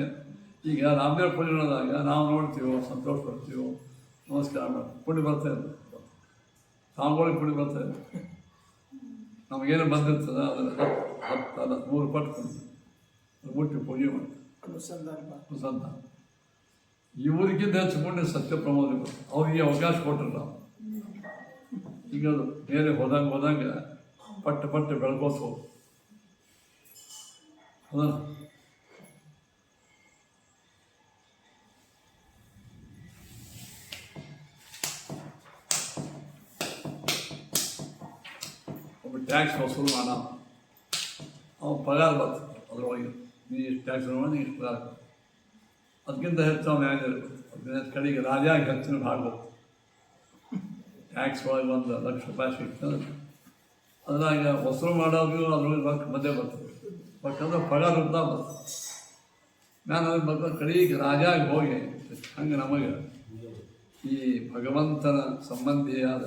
ಈಗ ರಾಮದೇವ್ರ ಪೂಜೆ ಮಾಡಿದಾಗ ನಾವು ನೋಡ್ತೀವೋ, ಸಂತೋಷ ಪಡ್ತೀವೋ, ನಮಸ್ಕಾರ ಮಾಡ್ತೀವಿ, ಪುಣ್ಯ ಬರ್ತಾಯಿಲ್ಲ. ಸ್ವಾಮಿಗಳಿಗೆ ಪುಣ್ಯ ಬರ್ತಾಯಿಲ್ಲ. ನಮಗೇನು ಬಂದಿರ್ತದೆ ಅದರ 10 100 ಪಟ್ಟು ಮುಟ್ಟಿ ಪೂಜೆ ಮಾಡ್ತೀವಿ. ಅನುಸಂಧಾನ ಇವರಿಗಿಂತ ಹೆಚ್ಚು ಪುಣ್ಯ ಸತ್ಯ ಪ್ರಮೋದಿ ಬರ್ತದೆ. ಅವ್ರಿಗೆ ಅವಕಾಶ ಕೊಟ್ಟರು ನಾವು. ಈಗ ಅದು ಬೇರೆ ಹೋದಂಗೆ ಪಟ್ಟು ಬೆಳ್ಕೋತ ಹೋಗಿ ಹೌದಾ. ಒಬ್ಬ ಟ್ಯಾಕ್ಸ್ ವಸೂಲು ಮಾಡ ಅವ್ನು ಪಗಾರ ಬರ್ತದೆ. ಅದರೊಳಗೆ ನೀ ಇಷ್ಟು ಟ್ಯಾಕ್ಸ್ ನೀ ಇಷ್ಟು ಪಗಾರ, ಅದಕ್ಕಿಂತ ಹೆಚ್ಚು ಅವ್ನು ಮ್ಯಾನೇಜರ್ ಇರ್ಬೇಕು. ಅದಕ್ಕಿಂತ ಹೆಚ್ಚು ಕಡೆಗೆ ರಾಜಾಗಿ ಹೆಚ್ಚಿನ ಭಾಗ ಬರ್ತದೆ. ಟ್ಯಾಕ್ಸ್ ಒಳಗೆ 1 ಲಕ್ಷ ರೂಪಾಯಿ ಸಿಗ್ತದೆ. ಅದ್ರಾಗ ವಸೂಲು ಮಾಡೋದು ಅದ್ರೊಳಗೆ ರೊಕ್ಕ ಮಧ್ಯೆ ಬರ್ತದೆ. ಯಾಕಂದ್ರೆ ಪಗಾರ ರೂಪದ ಬರ್ತದೆ. ನಾನು ಅದ್ರ ಬಗ್ಗೆ ಕಡೆಗೆ ರಾಜಾಗಿ ಹೋಗಿ ಹಂಗೆ ನಮಗೆ ಈ ಭಗವಂತನ ಸಂಬಂಧಿಯಾದ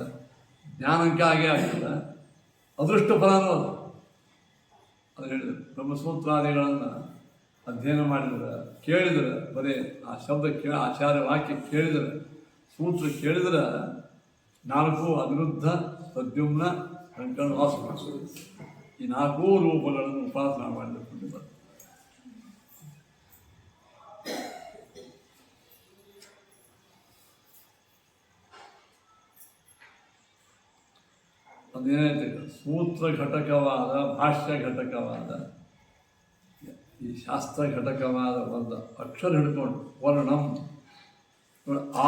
ಜ್ಞಾನಕ್ಕೆ ಆಗೇ ಆಗ್ತದೆ. ಅದೃಷ್ಟ ಫಲಾನೂ ಅದು ಹೇಳಿದ್ರು. ಬ್ರಹ್ಮಸೂತ್ರಾದಿಗಳನ್ನು ಅಧ್ಯಯನ ಮಾಡಿದ್ರೆ, ಕೇಳಿದ್ರೆ, ಬರೀ ಆ ಶಬ್ದ ಆಚಾರ್ಯ ವಾಕ್ಯ ಕೇಳಿದರೆ, ಸೂತ್ರ ಕೇಳಿದ್ರೆ 4 ಅನಿರುದ್ಧ, ಪ್ರದ್ಯುಮ್ನ, ಸಂಕರ್ಷಣ, ವಾಸುದೇವ ಈ 4 ರೂಪಗಳನ್ನು ಉಪಾಸನೆ ಮಾಡಲಿಕ್ಕೆ ಬರ್ತದೆ. ಅದೇನೈತೆ ಸೂತ್ರ ಘಟಕವಾದ, ಭಾಷ್ಯ ಘಟಕವಾದ, ಈ ಶಾಸ್ತ್ರ ಘಟಕವಾದ ಒಂದು ಅಕ್ಷರ ಹಿಡ್ಕೊಂಡು ವರ್ಣಂ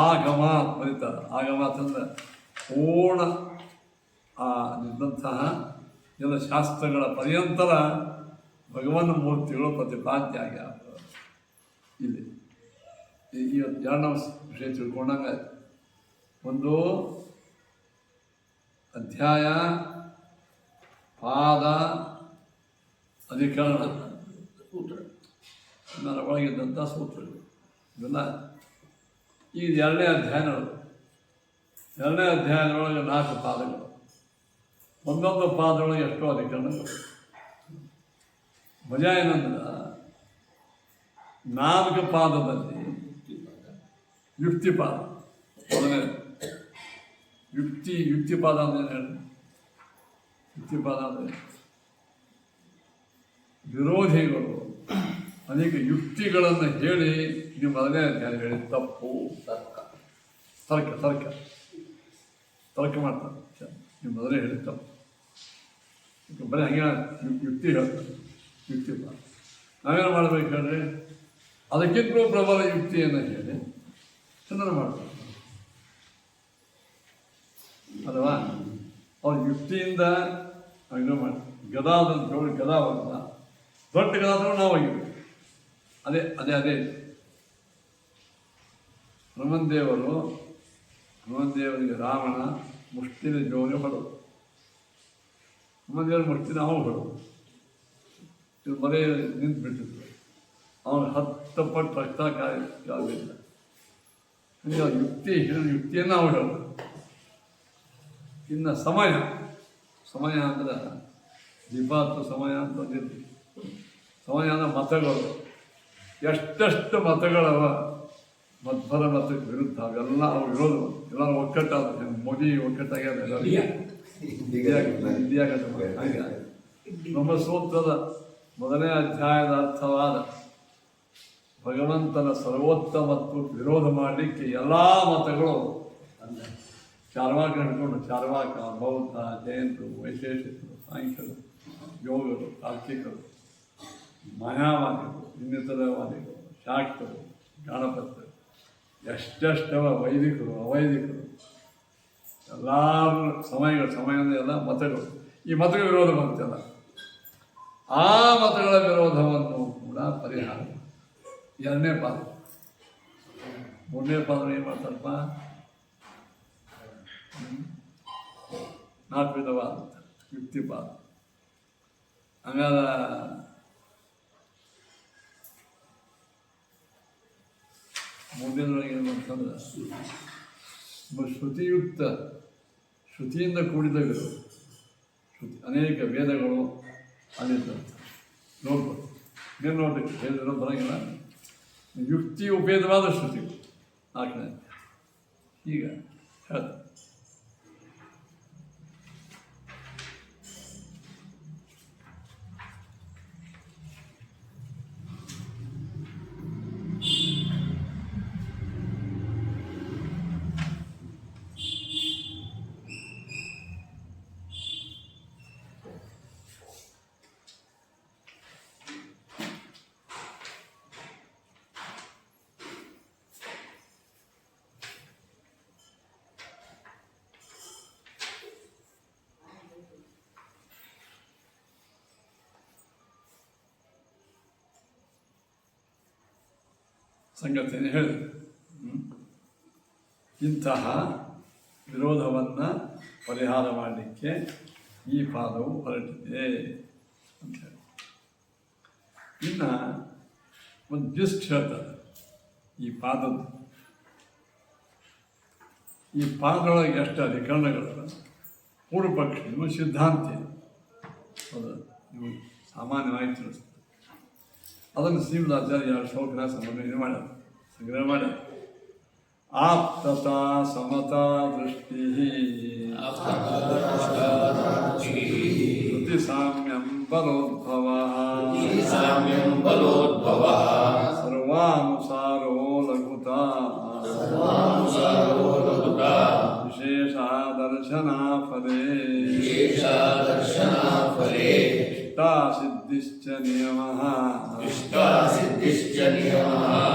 ಆಗಮ ಬರೀತಾರೆ. ಆಗಮ ಅಂತಂದ್ರೆ ಪೂರ್ಣ ನಿಂತಹ ಎಲ್ಲ ಶಾಸ್ತ್ರಗಳ ಪರ್ಯಂತರ ಭಗವನ್ ಮೂರ್ತಿಗಳು ಪ್ರತಿಪಾದ್ಯ ಆಗ್ಯಾವ. ಇಲ್ಲಿ ಇವತ್ತು 2ನೇ ವಿಷಯ ತಿಳ್ಕೊಂಡಂಗೆ ಒಂದು ಅಧ್ಯಾಯ, ಪಾದ, ಅಧಿಕರಣ, ಸೂತ್ರ, ಇದರ ಒಳಗಿದ್ದಂಥ ಸೂತ್ರಗಳು ಇದೆಲ್ಲ ಈಗ 2ನೇ ಅಧ್ಯಾಯ ನೋಡೋದು. 2ನೇ ಅಧ್ಯಾಯದೊಳಗೆ 4 ಪಾದಗಳು, ಒಂದೊಂದು ಪಾದದೊಳಗೆ ಎಷ್ಟೋ ಅಧಿಕರಣಗಳು. ಮಜಾ ಏನಂದ್ರೆ 4 ಪಾದದಲ್ಲಿ ಯುಕ್ತಿಪಾದ ಮೊದಲನೇ ಯುಕ್ತಿಪಾದ ಅಂದ್ರೆ ಏನು ಹೇಳಿ? ಯುಕ್ತಿಪಾದ ಅಂದರೆ ವಿರೋಧಿಗಳು ಅನೇಕ ಯುಕ್ತಿಗಳನ್ನು ಹೇಳಿ ನೀವು ಮೊದಲನೇ ಅಧ್ಯಾಯ ಹೇಳಿ ತಪ್ಪು ತರ್ಕ ಮಾಡ್ತಾರೆ. ನೀವು ಮೊದಲೇ ಹೇಳಿ ತಪ್ಪು ಬರೀ ಹಂಗೆ ಯುಕ್ತಿ ಹೇಳ್ತಾರೆ. ಯುಕ್ತಿಪಾದ ನಾವೇನು ಮಾಡ್ಬೇಕು ಹೇಳ್ರಿ? ಅದಕ್ಕಿಂತಲೂ ಪ್ರಬಲ ಯುಕ್ತಿಯನ್ನು ಹೇಳಿ ಚಂದನ ಮಾಡ್ತಾರೆ ಅಲ್ವಾ? ಅವ್ರ ಯುಕ್ತಿಯಿಂದ ಇದು ಮಾಡಿ ಗದಾದಂತ ನೋಡಿ ಗದಾವಲ್ಲ ದೊಡ್ಡ ಗದಾದರೂ ನಾವು ಆಗಿರ್ಬೇಕು. ಅದೇ ಹನುಮಂದೇವರಿಗೆ ರಾವಣ ಮುಷ್ಟಿನ ಜೋರಿ ಹೊಡೆದು ಹನುಮಂದೇವರು ಮುಷ್ಟಿನ ಅವನು ಹೊಡೆದು ಇದು ಬರೀ ನಿಂತು ಬಿಟ್ಟಿದ್ರು. ಅವನು 10 ಪಟ್ಟು ರಕ್ತ ಕಾಲಿಲ್ಲ. ಹಂಗೆ ಯುಕ್ತಿಯನ್ನು ಅವನು ಹೇಳೋದು. ಇನ್ನು ಸಮಯ ಅಂದ್ರೆ ದೀಪಾತ್ತು ಸಮಯ ಅಂತ ಬಂದಿರ್ತೀವಿ. ಸಮಯ ಅಂದ್ರೆ ಮತಗಳು ಎಷ್ಟೆಷ್ಟು ಮತಗಳವ ಮಧ್ವರ ಮತಕ್ಕೆ ವಿರುದ್ಧ ಅವೆಲ್ಲ ಅವ್ರು ವಿರೋಧ ಎಲ್ಲರೂ ಒಕ್ಕಟ್ಟಾದ ಮೋದಿ ಒಕ್ಕಟ್ಟಾಗ್ಯದ ಹಾಗೆ ನಮ್ಮ ಸೂತ್ರದ ಮೊದಲನೇ ಅಧ್ಯಾಯದ ಅರ್ಥವಾದ ಭಗವಂತನ ಸರ್ವೋತ್ತಮತ್ವಕ್ಕೆ ವಿರೋಧ ಮಾಡಲಿಕ್ಕೆ ಎಲ್ಲ ಮತಗಳು ಚಾರ್ವಾಕ ಹಿಡ್ಕೊಂಡು ಚಾರ್ವಾಕ, ಬೌದ್ಧ, ಜೈನರು, ವೈಶೇಷಿಕರು, ಸಾಂಖ್ಯರು, ಯೋಗರು, ತಾರ್ಕಿಕರು, ಮಾಯಾವಾದಿಗಳು, ಇನ್ನಿತರವಾದಿಗಳು, ಶಾಕ್ತರು, ಗಣಪತರು, ಎಷ್ಟೆಷ್ಟವ ವೈದಿಕರು, ಅವೈದಿಕರು, ಎಲ್ಲರೂ ಸಮಯ ಅಂದರೆ ಎಲ್ಲ ಮತಗಳು. ಈ ಮತಗಳ ವಿರೋಧ ಬಂತಲ್ಲ, ಆ ಮತಗಳ ವಿರೋಧವನ್ನು ಕೂಡ ಪರಿಹಾರ. ಎರಡನೇ ಪಾದ. ಮೂರನೇ ಪಾದ ಏನು ಮಾಡ್ತಾರಪ್ಪ? 4 ವಿಧವಾದ ಯುಕ್ತಿಪಾದ. ಹಂಗಾದ ಮುಂದಿನೊಳಗೆ ಏನು ಅಂತಂದ್ರೆ ಶ್ರುತಿಯಿಂದ ಕೂಡಿದ ವಿರೋಧ. ಅನೇಕ ವೇದಗಳು ಅಲ್ಲಿದ್ದಂತೆ ನೋಡ್ಬೋದು. ಏನು ನೋಡ್ಲಿಕ್ಕೆ ವೇದಗಳು ಬರೋಂಗಿಲ್ಲ. ಯುಕ್ತಿ ಉಪೇದವಾದ ಶ್ರುತಿಗಳು 4ನೇ. ಈಗ ಹೇಳ್ತಾರೆ ಸಂಗತಿಯನ್ನು ಹೇಳಿದೆ. ಇಂತಹ ವಿರೋಧವನ್ನು ಪರಿಹಾರ ಮಾಡಲಿಕ್ಕೆ ಈ ಪಾದವು ಹೊರಟಿದೆ ಅಂತ ಹೇಳಿ. ಇನ್ನು ಒಂದು ಜಿಸ್ಟ್ ಹೇಳ್ತಾರೆ ಈ ಪಾದದ್ದು. ಈ ಪಾದದೊಳಗೆ ಎಷ್ಟು ಅಧಿಕರಣಗಳು ಪೂರ್ವಪಕ್ಷಿ ಇವು ಸಿದ್ಧಾಂತಿ ಹೌದು, ಇವು ಸಾಮಾನ್ಯವಾಗಿ ತಿಳಿಸ್ತದೆ. ಅದನ್ನು ಶ್ರೀಮದಾಚಾರ್ಯ ಶೋಕನ ಸಂಗ್ರಹ ಮಾಡ್ಯಾರ. ಆಪ್ತತಾ ಸಮತಾ ದೃಷ್ಟಿ ಶ್ರುತಿ ಸಾಮ್ಯಂ ಬಲೋದ್ಭವ ಸರ್ವಾನುಸಾರೋ ಲಘುತಾ ವಿಶೇಷ ದರ್ಶನ ಫಲೇ ಸಿದ್ಧಿಶ್ಚ ನಿಯಮಃ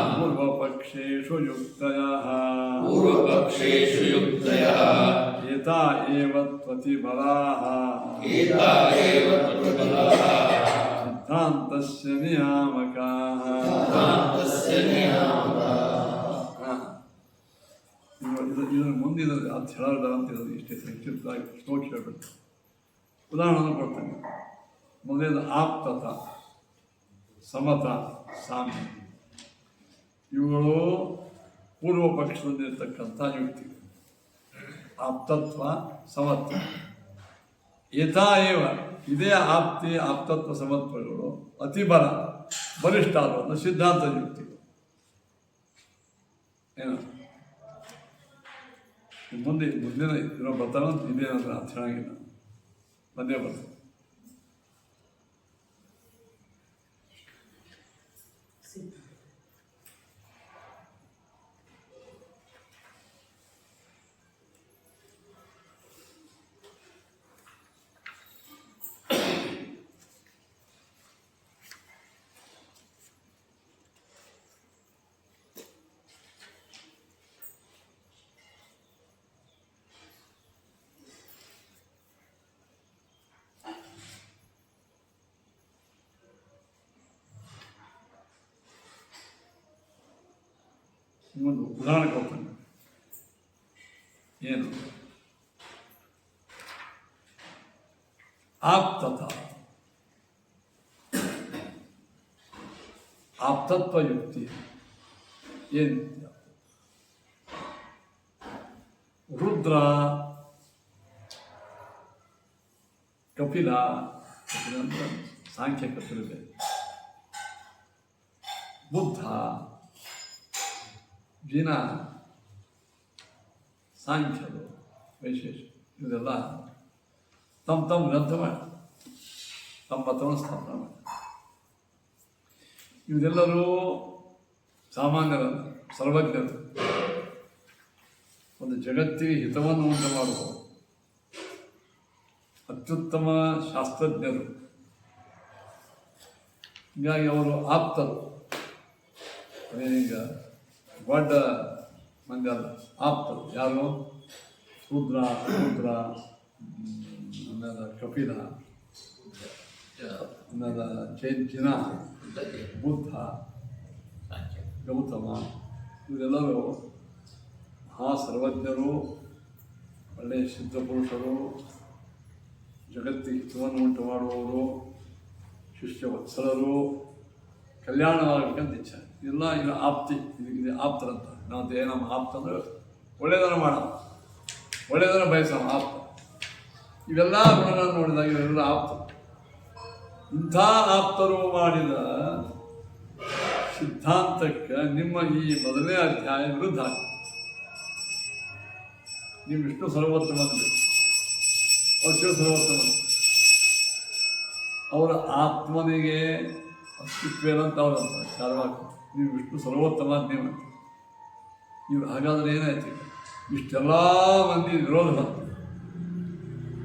ಪೂರ್ವಪಕ್ಷೇಷು ಯುಕ್ತಯಃ ಏತಾ ಏವ ತ್ವತಿಬಲಾಃ ಸಿದ್ಧಾಂತಸ್ಯ ನಿಯಾಮಕಾಃ. ಇದರ ಮುಂದಿನ ಅರ್ಥ ಹೇಳೋದ ಅಂತ ಹೇಳೋದು ಇಷ್ಟೇ ಸಂಕ್ಷಿಪ್ತವಾಗಿ ಶ್ಲೋಕ ಹೇಳ್ಬಿಟ್ಟು ಉದಾಹರಣೆ ಕೊಡ್ತೇನೆ. ಮೊದಲೇದು ಆಪ್ತತ, ಸಮತ, ಸಾಮ್ಯ. ಇವುಗಳು ಪೂರ್ವ ಪಕ್ಷದಲ್ಲಿರ್ತಕ್ಕಂಥ ಯುಕ್ತಿ. ಆಪ್ತತ್ವ, ಸಮತ್ವ. ಏತಾಏವ ಇದೇ ಆಪ್ತತ್ವ ಸಮತ್ವಗಳು ಅತಿಬಲ ಬಲಿಷ್ಠ ಆದ ಸಿದ್ಧಾಂತ ಯುಕ್ತಿಗಳು. ಏನು ಮುಂದಿನ ಇರೋ ಬರ್ತಾನೆ ಇದೇನಂದ್ರೆ ಅದು ಚೆನ್ನಾಗಿಲ್ಲ ಬಂದೇ ಬರ್ತಾನೆ. ಒಂದು ಉದಾಹರಣೆ ಕೊಡ್ತಾನೆ. ಏನು ಆಪ್ತತ ಆಪ್ತತ್ವ ಯುಕ್ತಿ ಏನು ರುದ್ರ ಕಪಿಲ ಅಂದ್ರೆ ಸಾಂಖ್ಯ ಕಪಿಲದೆ ಬುದ್ಧ ಜಿನ ಸಾಂಖ್ಯರು ವೈಶೇಷ ಇವರೆಲ್ಲ ತಮ್ಮ ಗ್ರಂಥ ಮಾಡಿ ತಮ್ಮ ಮತವನ್ನು ಸ್ಥಾಪನೆ ಮಾಡಿ. ಇವರೆಲ್ಲರೂ ಸಾಮಾನ್ಯರಲ್ಲ, ಸರ್ವಜ್ಞರು, ಒಂದು ಜಗತ್ತಿಗೆ ಹಿತವನ್ನು ಉಂಟು ಮಾಡುವ ಅತ್ಯುತ್ತಮ ಶಾಸ್ತ್ರಜ್ಞರು. ಹೀಗಾಗಿ ಅವರು ಆಪ್ತರು. ಅದೇನೀಗ ದೊಡ್ಡ ಮಂದಿ ಅಲ್ಲ, ಆಪ್ತರು. ಯಾರು? ರುದ್ರ ಆಮೇಲೆ ಕಪಿಲ, ಆಮೇಲೆ ಜಿನ, ಬುದ್ಧ, ಗೌತಮ, ಇವರೆಲ್ಲರೂ ಸರ್ವಜ್ಞರು, ಒಳ್ಳೆಯ ಸಿದ್ಧಪುರುಷರು, ಜಗತ್ತಿಗೆ ಹಿತವನ್ನು ಉಂಟು ಮಾಡುವವರು, ಶಿಷ್ಯವತ್ಸಲರು, ಕಲ್ಯಾಣವಾಗಬೇಕಂತ ಇಚ್ಛೆ. ಇಲ್ಲ ಇದು ಆಪ್ತಿ, ಇದಕ್ಕೆ ಆಪ್ತರಂತ. ನಾವು ನಮ್ಮ ಆಪ್ತ ಅಂದರೆ ಒಳ್ಳೆಯದನ್ನು ಮಾಡೋಣ, ಒಳ್ಳೆಯದನ್ನು ಬಯಸೋಣ ಆಪ್ತ. ಇವೆಲ್ಲ ಗುಣಗಳನ್ನು ನೋಡಿದಾಗ ಇವೆಲ್ಲ ಆಪ್ತ. ಇಂಥ ಆಪ್ತರು ಮಾಡಿದ ಸಿದ್ಧಾಂತಕ್ಕೆ ನಿಮ್ಮ ಈ ಮೊದಲನೇ ಅಧ್ಯಾಯ ವಿರುದ್ಧ ಆಗಿದೆ. ನೀವು ವಿಷ್ಣು ಸರ್ವೋತ್ತಮಂದರು, ಅವ್ರು ಶಿವ ಸರ್ವೋತ್ತಮರು. ಅವರ ಆತ್ಮನಿಗೆ ಅಸ್ತಿತ್ವೇನಂತ ಅವರಂತ ಚಾರವಾಕ. ನೀವು ವಿಷ್ಣು ಸರ್ವೋತ್ತಮ ಅಂತ ನೀವಂತ. ಇವ್ರು ಹಾಗಾದ್ರೆ ಏನಾಯ್ತು? ಇಷ್ಟೆಲ್ಲ ಮಂದಿ ವಿರೋಧ ಬಂತು.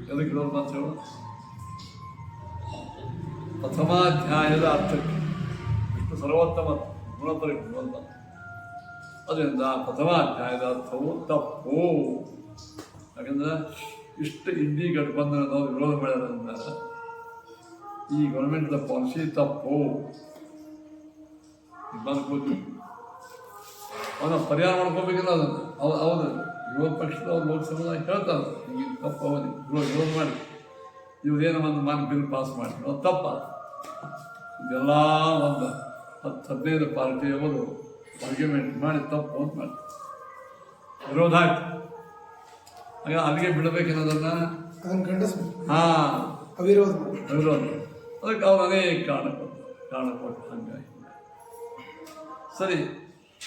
ಎದಕ್ಕೆ ವಿರೋಧ ಬಂತು ಹೇಳು? ಪ್ರಥಮಾಧ್ಯಾಯದ ಅರ್ಥಕ್ಕೆ ವಿಷ್ಣು ಸರ್ವೋತ್ತಮ ಗುಣಪರಿಗೆ ವಿರೋಧ ಬಂತು. ಅದರಿಂದ ಪ್ರಥಮಾಧ್ಯಾಯದ ಅರ್ಥವು ತಪ್ಪು. ಯಾಕಂದ್ರೆ ಇಷ್ಟು ಇಂಡಿ ಗಠಬಂಧನದವ್ರು ವಿರೋಧ ಮಾಡ್ಯಾರ. ಈ ಗೌರ್ಮೆಂಟ್ದ ಪಾಲಿಸಿ ತಪ್ಪು. ಬಂದ್ಕೋತೀವಿ ಅವನ್ನ ಪರಿಹಾರ ಮಾಡ್ಕೋಬೇಕಿಲ್ಲ. ಅದನ್ನು ಅವ್ರು ವಿರೋಧ ಪಕ್ಷದವ್ರು ಲೋಕಸಭೆದಾಗ ಹೇಳ್ತಾರೆ, ಹಿಂಗೆ ತಪ್ಪು ಅವನಿಗೆ ವಿರೋಧ ಮಾಡಿ ಇವ್ರೇನೋ ಒಂದು ಬಿಲ್ ಪಾಸ್ ಮಾಡಿ ಅದು ತಪ್ಪ. ಇದೆಲ್ಲ ಒಂದು 10-15 ಪಾರ್ಟಿಯವರು ಆರ್ಗ್ಯುಮೆಂಟ್ ಮಾಡಿ ತಪ್ಪು ಅಂತ ಮಾಡಿ ವಿರೋಧ ಆಯ್ತು. ಆಗ ಅಲ್ಲಿಗೆ ಬಿಡಬೇಕನ್ನೋದನ್ನು ಅವಿರೋಧ. ಅದಕ್ಕೆ ಅವ್ರು ಅನೇಕ ಕಾರಣ ಕೊಟ್ಟು ಹಂಗಾಗಿ ಸರಿ.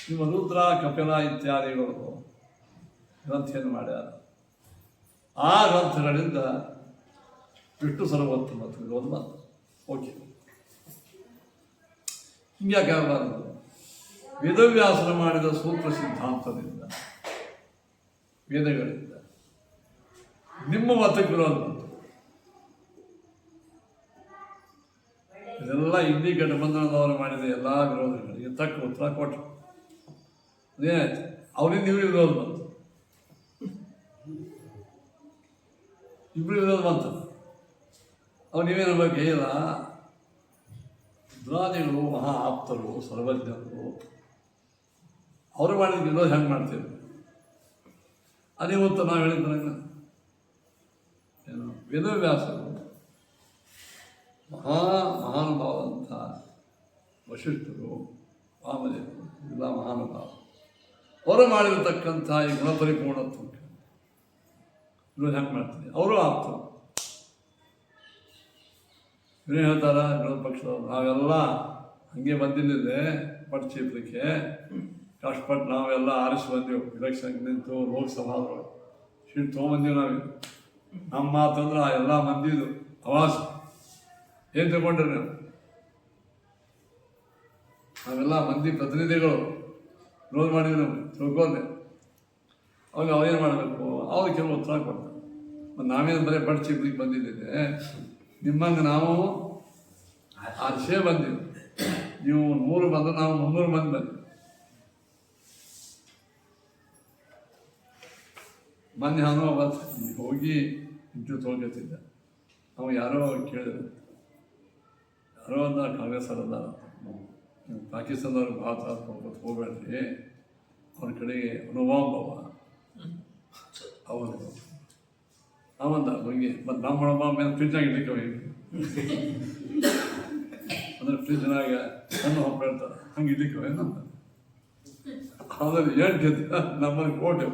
ನಿಮ್ಮ ರುದ್ರ ಕಪಿಲ ಇತ್ಯಾದಿಗಳು ಗ್ರಂಥೆಯನ್ನು ಮಾಡ್ಯಾರ. ಆ ಗ್ರಂಥಗಳಿಂದ ವಿಷ್ಣು ಸರ್ವೋತ್ತಮ ವಿರೋಧ ಬಂತು. ಓಕೆ, ಹಿಂಗ್ಯಾಕೆ ಆಗಬಾರದು? ವೇದವ್ಯಾಸನ ಮಾಡಿದ ಸೂತ್ರ ಸಿದ್ಧಾಂತದಿಂದ, ವೇದಗಳಿಂದ ನಿಮ್ಮ ಮತಕ್ಕೆ ವಿರೋಧ ಬಂತು. ಇದೆಲ್ಲ ಇಂಡಿ ಗಠಬಂಧನದವರು ಮಾಡಿದ ಎಲ್ಲ ವಿರೋಧಗಳಿಗೆ ತಕ್ಕ ಉತ್ತರ ಕೊಟ್ಟರು. ಅದೇನಾಯ್ತು? ಅವರಿಂದ ಇವರು ವಿರೋಧ ಬಂತು, ಇಬ್ಬರು ವಿರೋಧ ಬಂತು. ಅವ್ರು ನೀವೇನಬೇಕು? ಇಲ್ಲ, ರುದ್ರಾದಿಗಳು ಮಹಾ ಆಪ್ತರು, ಸರ್ವಜ್ಞರು, ಅವರು ಮಾಡಿದ ವಿರೋಧ ಹೆಂಗೆ ಮಾಡ್ತೀವಿ? ಅದೇ ಹೊತ್ತು ನಾವು ಹೇಳಿದ್ರಾಗ ಏನು ವೇದವ್ಯಾಸರು ಮಹಾನುಭಾವಂಥ ವಶಿಷ್ಠರು, ವಾಮದೇವರು ಎಲ್ಲ ಮಹಾನುಭಾವ. ಅವರು ಮಾಡಿರತಕ್ಕಂಥ ಈ ಗುಣಪರಿಪೂರ್ಣತ್ವಕ್ಕೆ ವಿರೋಧ ಹೆಂಗೆ ಮಾಡ್ತೀನಿ? ಅವರು ಆಪ್ತರು. ಇವರೇನು ಹೇಳ್ತಾರ ವಿರೋಧ ಪಕ್ಷದವರು? ನಾವೆಲ್ಲ ಹಾಗೆ ಬಂದಿದ್ದಿದೆ ಪಟ್ಟು ಚೀಪಲಿಕ್ಕೆ ಕಷ್ಟಪಟ್ಟು ನಾವೆಲ್ಲ ಆರಿಸಿ ಬಂದೆವು. ಇಲೆಕ್ಷನ್ಗೆ ನಿಂತು ಲೋಕಸಭಾದೊಳಗೆ ಶೀಟ್ ತೊಗೊಂಬಂದೀವಿ ನಾವೀಗ. ನಮ್ಮ ಮಾತಂದ್ರೆ ಆ ಎಲ್ಲ ಮಂದಿದು ಅವಾಸ ಏನು ತಗೊಂಡ್ರಿ ನಾವು? ನಾವೆಲ್ಲ ಮಂದಿ ಪ್ರತಿನಿಧಿಗಳು ವಿರೋಧ ಮಾಡಿದ್ವಿ ನಾವು ತಿಳ್ಕೊಂಡೆ. ಅವಾಗ ಅವೇನು ಮಾಡಬೇಕು ಅವ್ರು ಕೆಲವು ಉತ್ತರ ಕೊಡ್ತಾರೆ. ಮತ್ತು ನಾವೇನು ಬರೀ ಬಡ್ ಚಿಪ್ಪಿಗೆ ಬಂದಿದ್ದೇವೆ, ನಿಮ್ಮಂಗೆ ನಾವು ಆರ್ಸೇ ಬಂದೀವಿ. ನೀವು 100 ಬಂದ್ರೆ ನಾವು 300 ಮಂದಿ ಬಂದ್ವಿ. ಮೊನ್ನೆ ನಾನು ಹೋಗಿ ಇಂಟರ್ವ್ಯೂ ತೊಗೊಳ್ತಿದ್ದೆ. ನಾವು ಯಾರೋ ಕೇಳಿದ್ರು, ಯಾರೋ ಅಂದ ಕಾಂಗ್ರೆಸ್ ಅವರಲ್ಲ, ಪಾಕಿಸ್ತಾನದವ್ರು ಭಾಳ ತ್ರಾಸ ಹೋಗ್ಬೇಡ್ರಿ, ಅವ್ರ ಕಡೆಗೆ ಅನುಭವ ಅವರು ಅವಂದ ಹಂಗೆ. ಮತ್ತು ನಮ್ಮ ಅನುಭವ ಮೇಲೆ ಫ್ರಿಜ್ನಾಗ ಇಡ್ಲಿಕ್ಕೆ ಹೋಗಿ ಅಂದ್ರೆ ಫ್ರಿಜ್ನಾಗ ಸಣ್ಣ ಹೇಳ್ತಾರೆ ಹಂಗೆ ಇಡ್ಲಿಕ್ಕೆ ಹೋಗಿ ನಮ್ಮ ಅದ್ರಲ್ಲಿ 8 ನಮ್ಮಲ್ಲಿ ಕೋಟೆ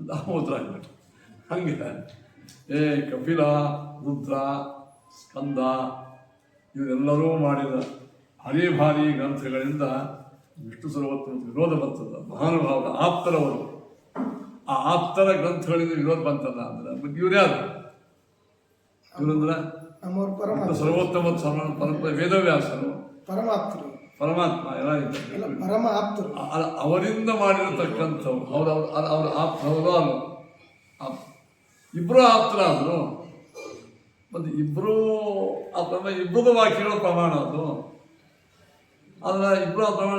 ನಾವು ಉತ್ತರ ಆಗ್ಬಿಟ್ಟು ಹಂಗೆ. ಕಪಿಲ, ರುದ್ರ, ಸ್ಕಂದ ಇವರೆಲ್ಲರೂ ಮಾಡಿದ ಹರಿಭಾರಿ ಗ್ರಂಥಗಳಿಂದ ವಿಷ್ಣು ಸರ್ವೋತ್ತಮ ವಿರೋಧ ಬರ್ತದ. ಮಹಾನುಭಾವರ ಆಪ್ತರವರು, ಆ ಆಪ್ತರ ಗ್ರಂಥಗಳಿಂದ ವಿರೋಧ ಬಂತಲ್ಲ ಅಂದ್ರೆ ಇವ್ರು ಯಾರು? ಇವರಂದ್ರೆ ಸರ್ವೋತ್ತಮ ಪರಂಪರೆ ವೇದವ್ಯಾಸರು, ಪರಮಾತ್ಮ ಎಲ್ಲ ಅವರಿಂದ ಮಾಡಿರತಕ್ಕಂಥವ್ರು. ಅವ್ರ ಆಪ್ತವರು ಅಲ್ಲ, ಇಬ್ಬರು ಆಪ್ತರಾದರು. ಮತ್ತು ಇಬ್ಬರು ಇಬ್ಬರದ ವಾಕ್ಯಗಳ ಪ್ರಮಾಣ ಅದು. ಆದರೆ ಇಬ್ಬರು ಪ್ರಮಾಣ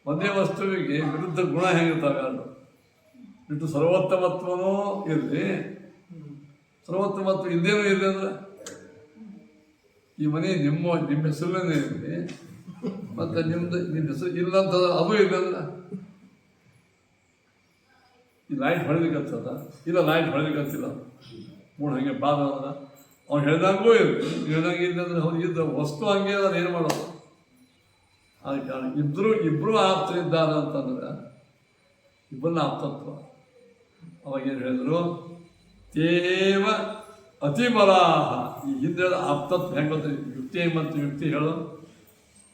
ಒಂದೇ ವಸ್ತುವಿಗೆ ವಿರುದ್ಧ ಗುಣ ಹೆಂಗಿರ್ತಾವೆ ಅದು. ಇಟ್ಟು ಸರ್ವೋತ್ತಮತ್ವನೂ ಇರಲಿ, ಸರ್ವೋತ್ತಮತ್ವ ಇಲ್ಲೇನೂ ಇರಲಿ ಅಂದ್ರೆ ಈ ಮನೆ ನಿಮ್ಮ ಹೆಸರಲ್ಲೇ ಇರಲಿ, ಮತ್ತು ನಿಮ್ಮ ಹೆಸರು ಇಲ್ಲಂತ ಅದು ಇಲ್ಲ ಅಂದ್ರೆ ಈ ಲೈಟ್ ಹೊಳಿಲಿಕ್ಕತ್ತದ ಇಲ್ಲ, ಲೈಟ್ ಹೊಳಿಲಿಕ್ಕತ್ತಿಲ್ಲ ಮೂಡು ಹಂಗೆ ಬಾದ ಅಂದ್ರೆ ಅವ್ನು ಹೇಳ್ದಂಗೂ ಇರುತ್ತೆ, ಹೇಳ್ದಂಗೆ ಇಲ್ಲ ಅಂದ್ರೆ ಅವ್ನು ಇದ್ದ ವಸ್ತು ಹಂಗೆ ಅದನ್ನು ಏನು ಮಾಡೋದು. ಅದಕ್ಕೆ ಕಾರಣ ಇಬ್ಬರು ಆಪ್ತರಿದ್ದಾರೆ ಅಂತಂದ್ರೆ ಇಬ್ಬರನ್ನ ಆಪ್ತತ್ವ. ಅವಾಗೇನು ಹೇಳಿದ್ರು, ತೇವ ಅತಿಬಲಾಹ. ಈ ಹಿಂದೆ ಆಪ್ತತ್ವ ಹೆಂಗೆ ಗೊತ್ತ, ಯುಕ್ತಿ ಮತ್ತು ಯುಕ್ತಿ ಹೇಳು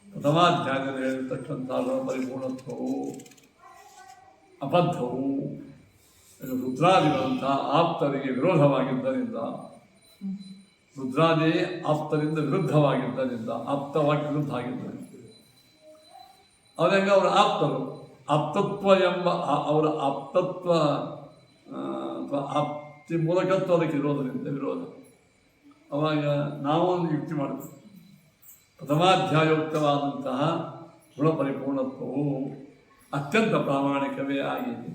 ಪ್ರಥಮಾಧ್ಯಾಯದಲ್ಲಿ ಹೇಳಿರ್ತಕ್ಕಂಥ ಪರಿಪೂರ್ಣತ್ವವು ಅಬದ್ಧವು. ರುದ್ರಾದಿಗಳಂಥ ಆಪ್ತರಿಗೆ ವಿರೋಧವಾಗಿದ್ದರಿಂದ, ರುದ್ರಾದಿ ಆಪ್ತರಿಂದ ವಿರುದ್ಧವಾಗಿದ್ದರಿಂದ, ಆಪ್ತವಾಗಿ ವಿರುದ್ಧ ಆಗಿದ್ದರಿಂದ ಅದಂಗೆ ಅವರ ಆಪ್ತರು. ಆಪ್ತತ್ವ ಎಂಬ ಅವರ ಆಪ್ತತ್ವ ಆಪ್ತಿ ಮೂಲಕತ್ವ ಅದಕ್ಕೆ ಇರೋದರಿಂದ ವಿರೋಧ. ಅವಾಗ ನಾವು ಒಂದು ಯುಕ್ತಿ ಮಾಡ್ತೀವಿ. ಪ್ರಥಮಾಧ್ಯಾಯೋಕ್ತವಾದಂತಹ ಗುಣ ಪರಿಪೂರ್ಣತ್ವವು ಅತ್ಯಂತ ಪ್ರಾಮಾಣಿಕವೇ ಆಗಿದೆ.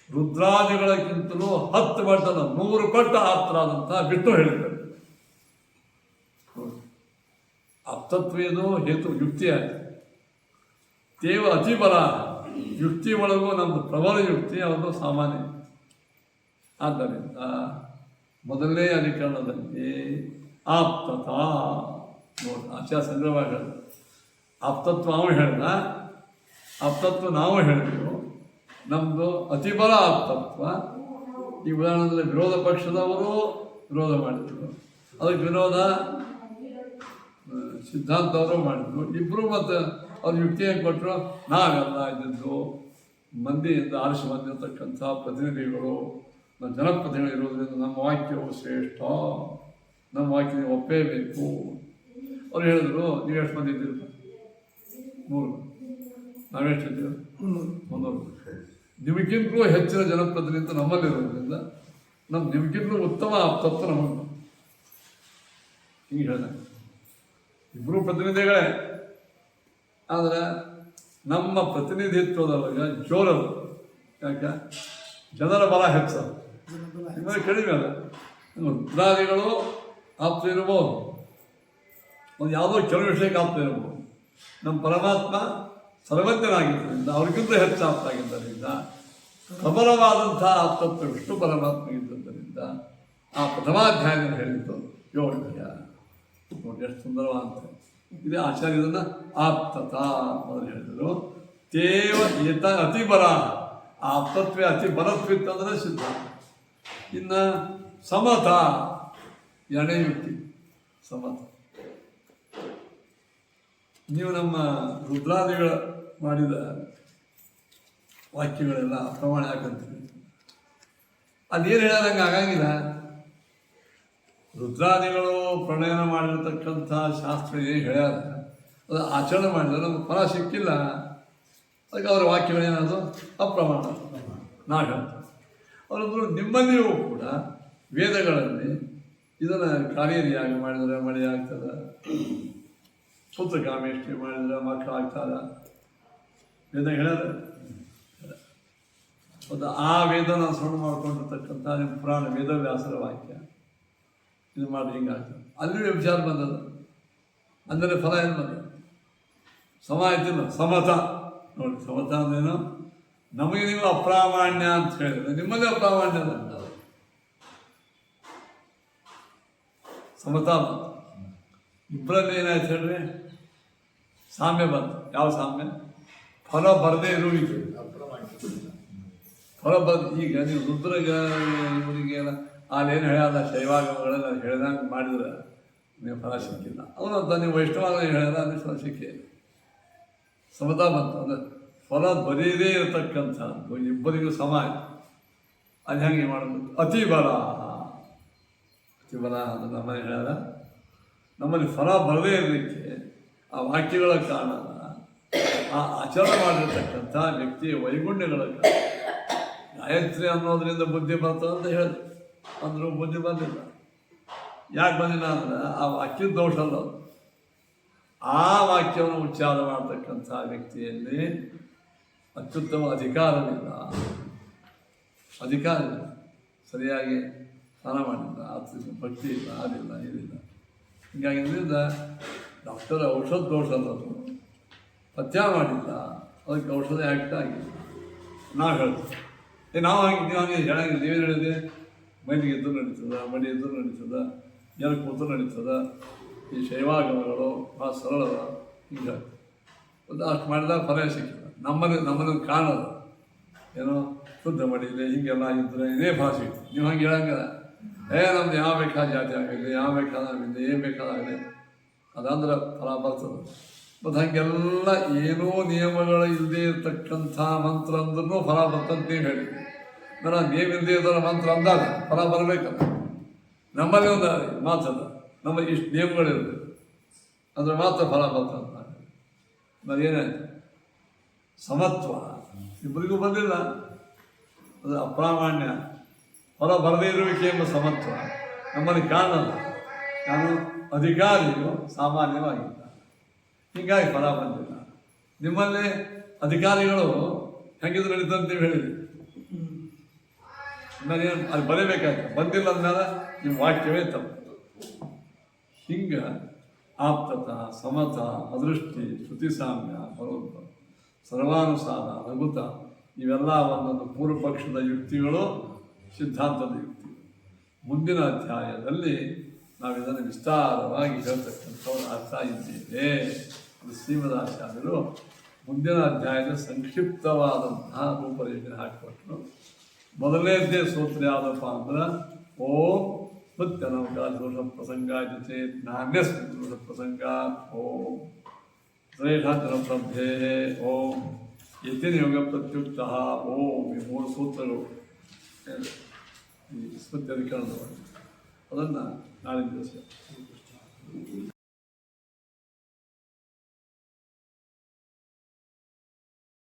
ರುದ್ರಾದಿಗಳಕ್ಕಿಂತಲೂ 10 ಮಟ್ಟದ 100 ಪಟ್ಟು ಆಪ್ತರಾದಂತಹ ಬಿಟ್ಟು ಹೇಳಿದ್ದಾರೆ. ಆಪ್ತತ್ವ ಏನು ಹೇತು ಯುಕ್ತಿ ಆಯಿತು. ತೇವ ಅತಿಬಲ, ಯುಕ್ತಿ ಒಳಗೂ ನಮ್ಮದು ಪ್ರಬಲ ಯುಕ್ತಿ, ಅವನು ಸಾಮಾನ್ಯ. ಆದ್ದರಿಂದ ಮೊದಲನೇ ಅಧಿಕರಣದಲ್ಲಿ ಆಪ್ತತ ನೋಡಿ ಆಚಾರ್ಯ ಸಂಗ್ರಹವಾಗಿ ಹೇಳಿದ. ಆಪ್ತತ್ವ ನಾವು ಹೇಳ್ದ, ಆಪ್ತತ್ವ ನಾವು ಹೇಳಿದೆವು. ನಮ್ಮದು ಅತಿಬಲ ಆಪ್ತತ್ವ. ಈ ಉದಾಹರಣೆಯಲ್ಲಿ ವಿರೋಧ ಪಕ್ಷದವರು ವಿರೋಧ ಮಾಡಿದರು, ಅದಕ್ಕೆ ವಿರೋಧ ಸಿದ್ಧಾಂತವರು ಮಾಡಿದರು. ಇಬ್ಬರು ಮತ್ತು ಅವ್ರು ಯುಕ್ತಿ ಏನು ಕೊಟ್ಟರು, ನಾವೆಲ್ಲ ಇದ್ದಿದ್ದು ಮಂದಿಯಿಂದ ಆರಿಸಿ ಬಂದಿರತಕ್ಕಂಥ ಪ್ರತಿನಿಧಿಗಳು, ಜನಪ್ರತಿನಿಧಿಗಳು ಇರೋದ್ರಿಂದ ನಮ್ಮ ವಾಕ್ಯವು ಶ್ರೇಷ್ಠ, ನಮ್ಮ ವಾಕ್ಯ ನೀವು ಒಪ್ಪೇಬೇಕು. ಅವ್ರು ಹೇಳಿದ್ರು, ನೀವು ಎಷ್ಟು ಮಂದಿ ಇದ್ದೀರಿ? 3. ನಾವೆಷ್ಟಿದ್ದೀವಿ? 300. ನಿಮಗಿಂತಲೂ ಹೆಚ್ಚಿನ ಜನಪ್ರತಿನಿಧಿ ನಮ್ಮಲ್ಲಿರೋದ್ರಿಂದ ನಿಮಗಿಂತಲೂ ಉತ್ತಮ ಆಪ್ತತ್ವ ನಮಗೆ. ಹಿಂಗೆ ಹೇಳಿದೆ. ಇಬ್ಬರು ಪ್ರತಿನಿಧಿಗಳೇ, ಆದರೆ ನಮ್ಮ ಪ್ರತಿನಿಧಿತ್ವದೊಳಗೆ ಜೋರದು. ಯಾಕೆ? ಜನರ ಬಲ ಹೆಚ್ಚು, ನಿಮಗೆ ಕಡಿಮೆ ಅಲ್ಲ. ರುದ್ರಾದಿಗಳು ಆಪ್ತ ಇರ್ಬೋದು, ಒಂದು ಯಾವುದೋ ಕೆಲವು ವಿಷಯಕ್ಕೆ ಆಪ್ತ ಇರ್ಬೋದು. ನಮ್ಮ ಪರಮಾತ್ಮ ಸರ್ವಜ್ಞನಾಗಿದ್ದರಿಂದ ಅವ್ರಿಗಿಂತ ಹೆಚ್ಚು ಆಪ್ತ ಆಗಿದ್ದರಿಂದ, ಪ್ರಬಲವಾದಂಥ ಆಪ್ತತ್ವ ವಿಷ್ಣು ಪರಮಾತ್ಮ ಇದ್ದದ್ದರಿಂದ ಆ ಪ್ರಥಮಾಧ್ಯಾಯದಲ್ಲಿ ಹೇಳಿದ್ದು ಯೋಗ್ಯ. ನೋಡಿ ಎಷ್ಟು ಸುಂದರವಾದಂಥ ಇದೇ ಆಚಾರ್ಯ ಇದನ್ನು ಆಪ್ತತ ಮೊದಲು ಹೇಳಿದರು. ತೇವ ಏತ ಅತಿಬಲ, ಆಪ್ತತ್ವ ಅತಿ ಬಲತ್ವಿತ್ತಂದರೆ ಸಿದ್ಧ. ಇನ್ನು ಸಮತ, ಎರಡನೇ ಯುಕ್ತಿ ಸಮತ. ನೀವು ನಮ್ಮ ರುದ್ರಾದಿಗಳ ಮಾಡಿದ ವಾಕ್ಯಗಳೆಲ್ಲ ಅಪ್ರಮಾಣ ಯಾಕಂತೀವಿ. ಅದೇನು ಹೇಳೋದಂಗೆ ಆಗಂಗಿಲ್ಲ. ರುದ್ರಾದಿಗಳು ಪ್ರಣಯನ ಮಾಡಿರ್ತಕ್ಕಂಥ ಶಾಸ್ತ್ರ ಏನು ಹೇಳ್ಯಾರ ಅದು ಆಚರಣೆ ಮಾಡಿದ್ರೆ ನಮ್ಗೆ ಫಲ ಸಿಕ್ಕಿಲ್ಲ. ಅದಕ್ಕೆ ಅವರ ವಾಕ್ಯಗಳೇನದು ಅಪ್ರಮಾಣ ನಾವು ಹೇಳ್ತೀವಿ. ಅವರೊಬ್ಬರು ನಿಮ್ಮಲ್ಲಿಯೂ ಕೂಡ ವೇದಗಳಲ್ಲಿ ಇದನ್ನು ಕಾರ್ಯರಿಯಾಗಿ ಮಾಡಿದರೆ ಮಳೆ ಆಗ್ತದೆ, ಪುತ್ರ ಕಾಮೇಷ್ಟಿ ಮಾಡಿದರೆ ಮಕ್ಕಳಾಗ್ತಾರೆ, ವೇದ ಹೇಳ್ಯಾರ. ಮತ್ತು ಆ ವೇದನ ಸಣ್ಣ ಮಾಡ್ಕೊಂಡಿರ್ತಕ್ಕಂಥ ನಿಮ್ಮ ಪುರಾಣ ವೇದವ್ಯಾಸರ ವಾಕ್ಯ ಇದು ಮಾಡಿ ಹಿಂಗಾಗ್ತದೆ. ಅಲ್ಲಿ ವಿಚಾರ ಬಂದದ ಅಂದರೆ ಫಲ ಏನು ಬಂದ ಸಮ ಆಯ್ತಿಲ್ಲ. ಸಮತ ನೋಡಿ, ಸಮತ ಅಂದ್ರೇನು? ನಮಗೆ ನೀವು ಅಪ್ರಾಮಾಣ್ಯ ಅಂತ ಹೇಳಿದ್ರೆ ನಿಮ್ಮಲ್ಲಿ ಅಪ್ರಾಮಾಣ್ಯ ಅದ. ಸಮತ ಇಬ್ಬರಲ್ಲಿ ಏನಾಯ್ತು ಹೇಳ್ರಿ? ಸಾಮ್ಯ ಬಂತು. ಯಾವ ಸಾಮ್ಯ? ಫಲ ಬರದೇ ಇರುವಿಕೆ. ಫಲ ಬಂದು ಈಗ ನೀವು ರುದ್ರಗ ಇವರಿಗೆಲ್ಲ ಅಲ್ಲೇನು ಹೇಳ್ಯಾರ ಶೈವಾಗಮಗಳೆಲ್ಲ ಹೇಳ್ದಂಗೆ ಮಾಡಿದ್ರೆ ನೀವು ಫಲ ಸಿಕ್ಕಿಲ್ಲ. ಅವನಂತ ನೀವು ವೈಷ್ಣವ ಹೇಳ್ಯಾರ ಅಲ್ಲಿ ಫಲ ಸಿಕ್ಕೇ ಇಲ್ಲ. ಸಮತಾ ಬಂತು. ಅಂದರೆ ಫಲ ಬರೀದೇ ಇರತಕ್ಕಂಥದ್ದು ಇಬ್ಬರಿಗೂ ಸಮ ಆಯಿತು. ಅದು ಹೆಂಗೆ ಮಾಡಬೇಕು? ಅತಿಬಲ. ಅತಿಬಲ ಅದು ನಮ್ಮನೆ ಹೇಳ್ಯಾರ. ನಮ್ಮಲ್ಲಿ ಫಲ ಬರದೇ ಇರಲಿಕ್ಕೆ ಆ ವಾಕ್ಯಗಳ ಕಾರಣ, ಆ ಆಚರಣೆ ಮಾಡಿರ್ತಕ್ಕಂಥ ವ್ಯಕ್ತಿಯ ವೈಗುಣ್ಯಗಳ ಕಾರಣ. ಗಾಯತ್ರಿ ಅನ್ನೋದರಿಂದ ಬುದ್ಧಿ ಬರ್ತದೆ ಅಂತ ಹೇಳಿದ್ರು, ಅಂದರೂ ಬುದ್ಧಿ ಬಂದಿಲ್ಲ. ಯಾಕೆ ಬಂದಿಲ್ಲ ಅಂದರೆ ಆ ವಾಕ್ಯದ ದೋಷ ಅಲ್ಲ. ಆ ವಾಕ್ಯವನ್ನು ಉಚ್ಚಾರ ಮಾಡತಕ್ಕಂಥ ವ್ಯಕ್ತಿಯಲ್ಲಿ ಅತ್ಯುತ್ತಮ ಅಧಿಕಾರವಿಲ್ಲ. ಸರಿಯಾಗಿ ಸ್ನಾನ ಮಾಡಿಲ್ಲ, ಅದು ಭಕ್ತಿ ಇಲ್ಲ, ಅದಿಲ್ಲ, ಇದಿಲ್ಲ. ಹೀಗಾಗಿ ಇದರಿಂದ ಡಾಕ್ಟರ್ ಔಷಧ ದೋಷ ಅಲ್ಲದು, ಪಥ್ಯ ಮಾಡಿಲ್ಲ, ಅದಕ್ಕೆ ಔಷಧ ಆ್ಯಕ್ಟ್ ಆಗಿಲ್ಲ. ನಾವು ಹೇಳ್ತೀವಿ ನಾವು ನೀವು ಹಂಗೆ ಹೇಳಂಗಿಲ್ಲ. ನೀವೇನು ಹೇಳಿದೆ? ಮೈಲಿಗೆ ಎದ್ದು ನಡೀತದ, ಮಡಿ ಎದ್ದು ನಡೀತದ, ಎಲ್ಲಿ ಕೂತು ನಡೀತದ. ಈ ಶೈವಾಗಮಗಳು ಭಾಳ ಸರಳದ. ಹಿಂಗೆ ಒಂದು ಅಷ್ಟು ಮಾಡಿದಾಗ ಫಲ ಸಿಕ್ಕಿಲ್ಲ. ನಮ್ಮನ್ನು ಕಾಣೋದು ಏನೋ ಶುದ್ಧ ಮಡಿಯಿದೆ ಹೀಗೆಲ್ಲ ಇದ್ದರೆ ಇದೇ ಫಲ ಸಿಗ್ತದೆ. ನೀವು ಹಂಗೆ ಹೇಳಂಗಿಲ್ಲ. ನಮ್ದು ಯಾವ ಬೇಕಾದ ಜಾತಿ ಆಗಲಿ, ಯಾವ ಬೇಕಾದಾಗಲಿ, ಏನು ಬೇಕಾದಾಗಲಿ ಅದಂದ್ರೆ ಫಲ ಬರ್ತದೆ. ಮತ್ತು ಹಾಗೆಲ್ಲ ಏನೋ ನಿಯಮಗಳು ಇಲ್ಲದೆ ಇರ್ತಕ್ಕಂಥ ಮಂತ್ರ ಅಂದ್ರೂ ಫಲ ಬರ್ತಂತ ನೀವು ಹೇಳಿದ್ವಿ. ನಾನು ನೇಮಿಲ್ಲದೆ ಇದ್ದರ ಮಂತ್ರ ಅಂದಾಗ ಫಲ ಬರಬೇಕಲ್ಲ. ನಮ್ಮಲ್ಲಿ ಒಂದು ಮಾತದ, ನಮ್ಮಲ್ಲಿ ಇಷ್ಟು ನಿಯಮಗಳಿರ್ತದೆ, ಅಂದರೆ ಮಾತ್ರ ಫಲ ಬರ್ತಂತ. ನಾನು ಏನಾಯ್ತು? ಸಮತ್ವ ಇಬ್ಬರಿಗೂ ಬಂದಿಲ್ಲ. ಅದು ಅಪ್ರಾಮಾಣ್ಯ, ಫಲ ಬರದೇ ಇರುವಿಕೆ ಎಂಬ ಸಮತ್ವ ನಮ್ಮಲ್ಲಿ ಕಾಣಲ್ಲ. ನಾನು ಅಧಿಕಾರಿಯು ಸಾಮಾನ್ಯವಾಗಿಲ್ಲ, ಹೀಗಾಗಿ ಫಲ ಬಂದಿಲ್ಲ. ನಿಮ್ಮಲ್ಲಿ ಅಧಿಕಾರಿಗಳು ಹೆಂಗಿದ್ರು ನಡೀತಂತ ಹೇಳಿದ್ರಿ. ನಾನೇನು ಅಲ್ಲಿ ಬರೀಬೇಕಾಯ್ತು, ಬಂದಿಲ್ಲ ಅಂದಮೇಲೆ ನಿಮ್ಮ ವಾಕ್ಯವೇ ತಪ್ಪು. ಹಿಂಗೆ ಆಪ್ತತ, ಸಮತ, ಅದೃಷ್ಟಿ, ಶ್ರುತಿ ಸಾಮ್ಯ, ಬರೋದು ಸರ್ವಾನುಸಾರ, ಲಘುತ ಇವೆಲ್ಲ ಒಂದೊಂದು ಪೂರ್ವ ಪಕ್ಷದ ಯುಕ್ತಿಗಳು, ಸಿದ್ಧಾಂತದ ಯುಕ್ತಿಗಳು. ಮುಂದಿನ ಅಧ್ಯಾಯದಲ್ಲಿ ನಾವು ಇದನ್ನು ವಿಸ್ತಾರವಾಗಿ ಹೇಳ್ತಕ್ಕಂಥವ್ರು ಆಗ್ತಾ ಇದ್ದೇವೆ. ಅದು ಶ್ರೀಮದಾಚಾರ್ಯರು ಮುಂದಿನ ಅಧ್ಯಾಯದ ಸಂಕ್ಷಿಪ್ತವಾದಂತಹ ರೂಪರೇಖೆ ಹಾಕಿಕೊಟ್ರು. ಮೊದಲನೇದೇ ಸೂತ್ರ ಯಾವುದಪ್ಪ ಅಂದ್ರೆ ಓಂ ಮೃತ್ಯನೌಕಾದೋಷ ಪ್ರಸಂಗಾಯ ಚೇತ್ ನಾಣ್ಯಸ್ಮೃತ ಪ್ರಸಂಗ ಓಂ ಶ್ರೇಷ್ಠಾಚರಬ್ಧೇ ಓಂ ಯತಿನ ಯೋಗ ಪ್ರತ್ಯುಕ್ತ ಓಂ. ಈ 3 ಸೂತ್ರಗಳು ಈ ಸ್ಮೃತ್ಯಧಿಕರಣದೊಳಗೆ. ಅದನ್ನು ನಾಳಿನ ದಿವಸ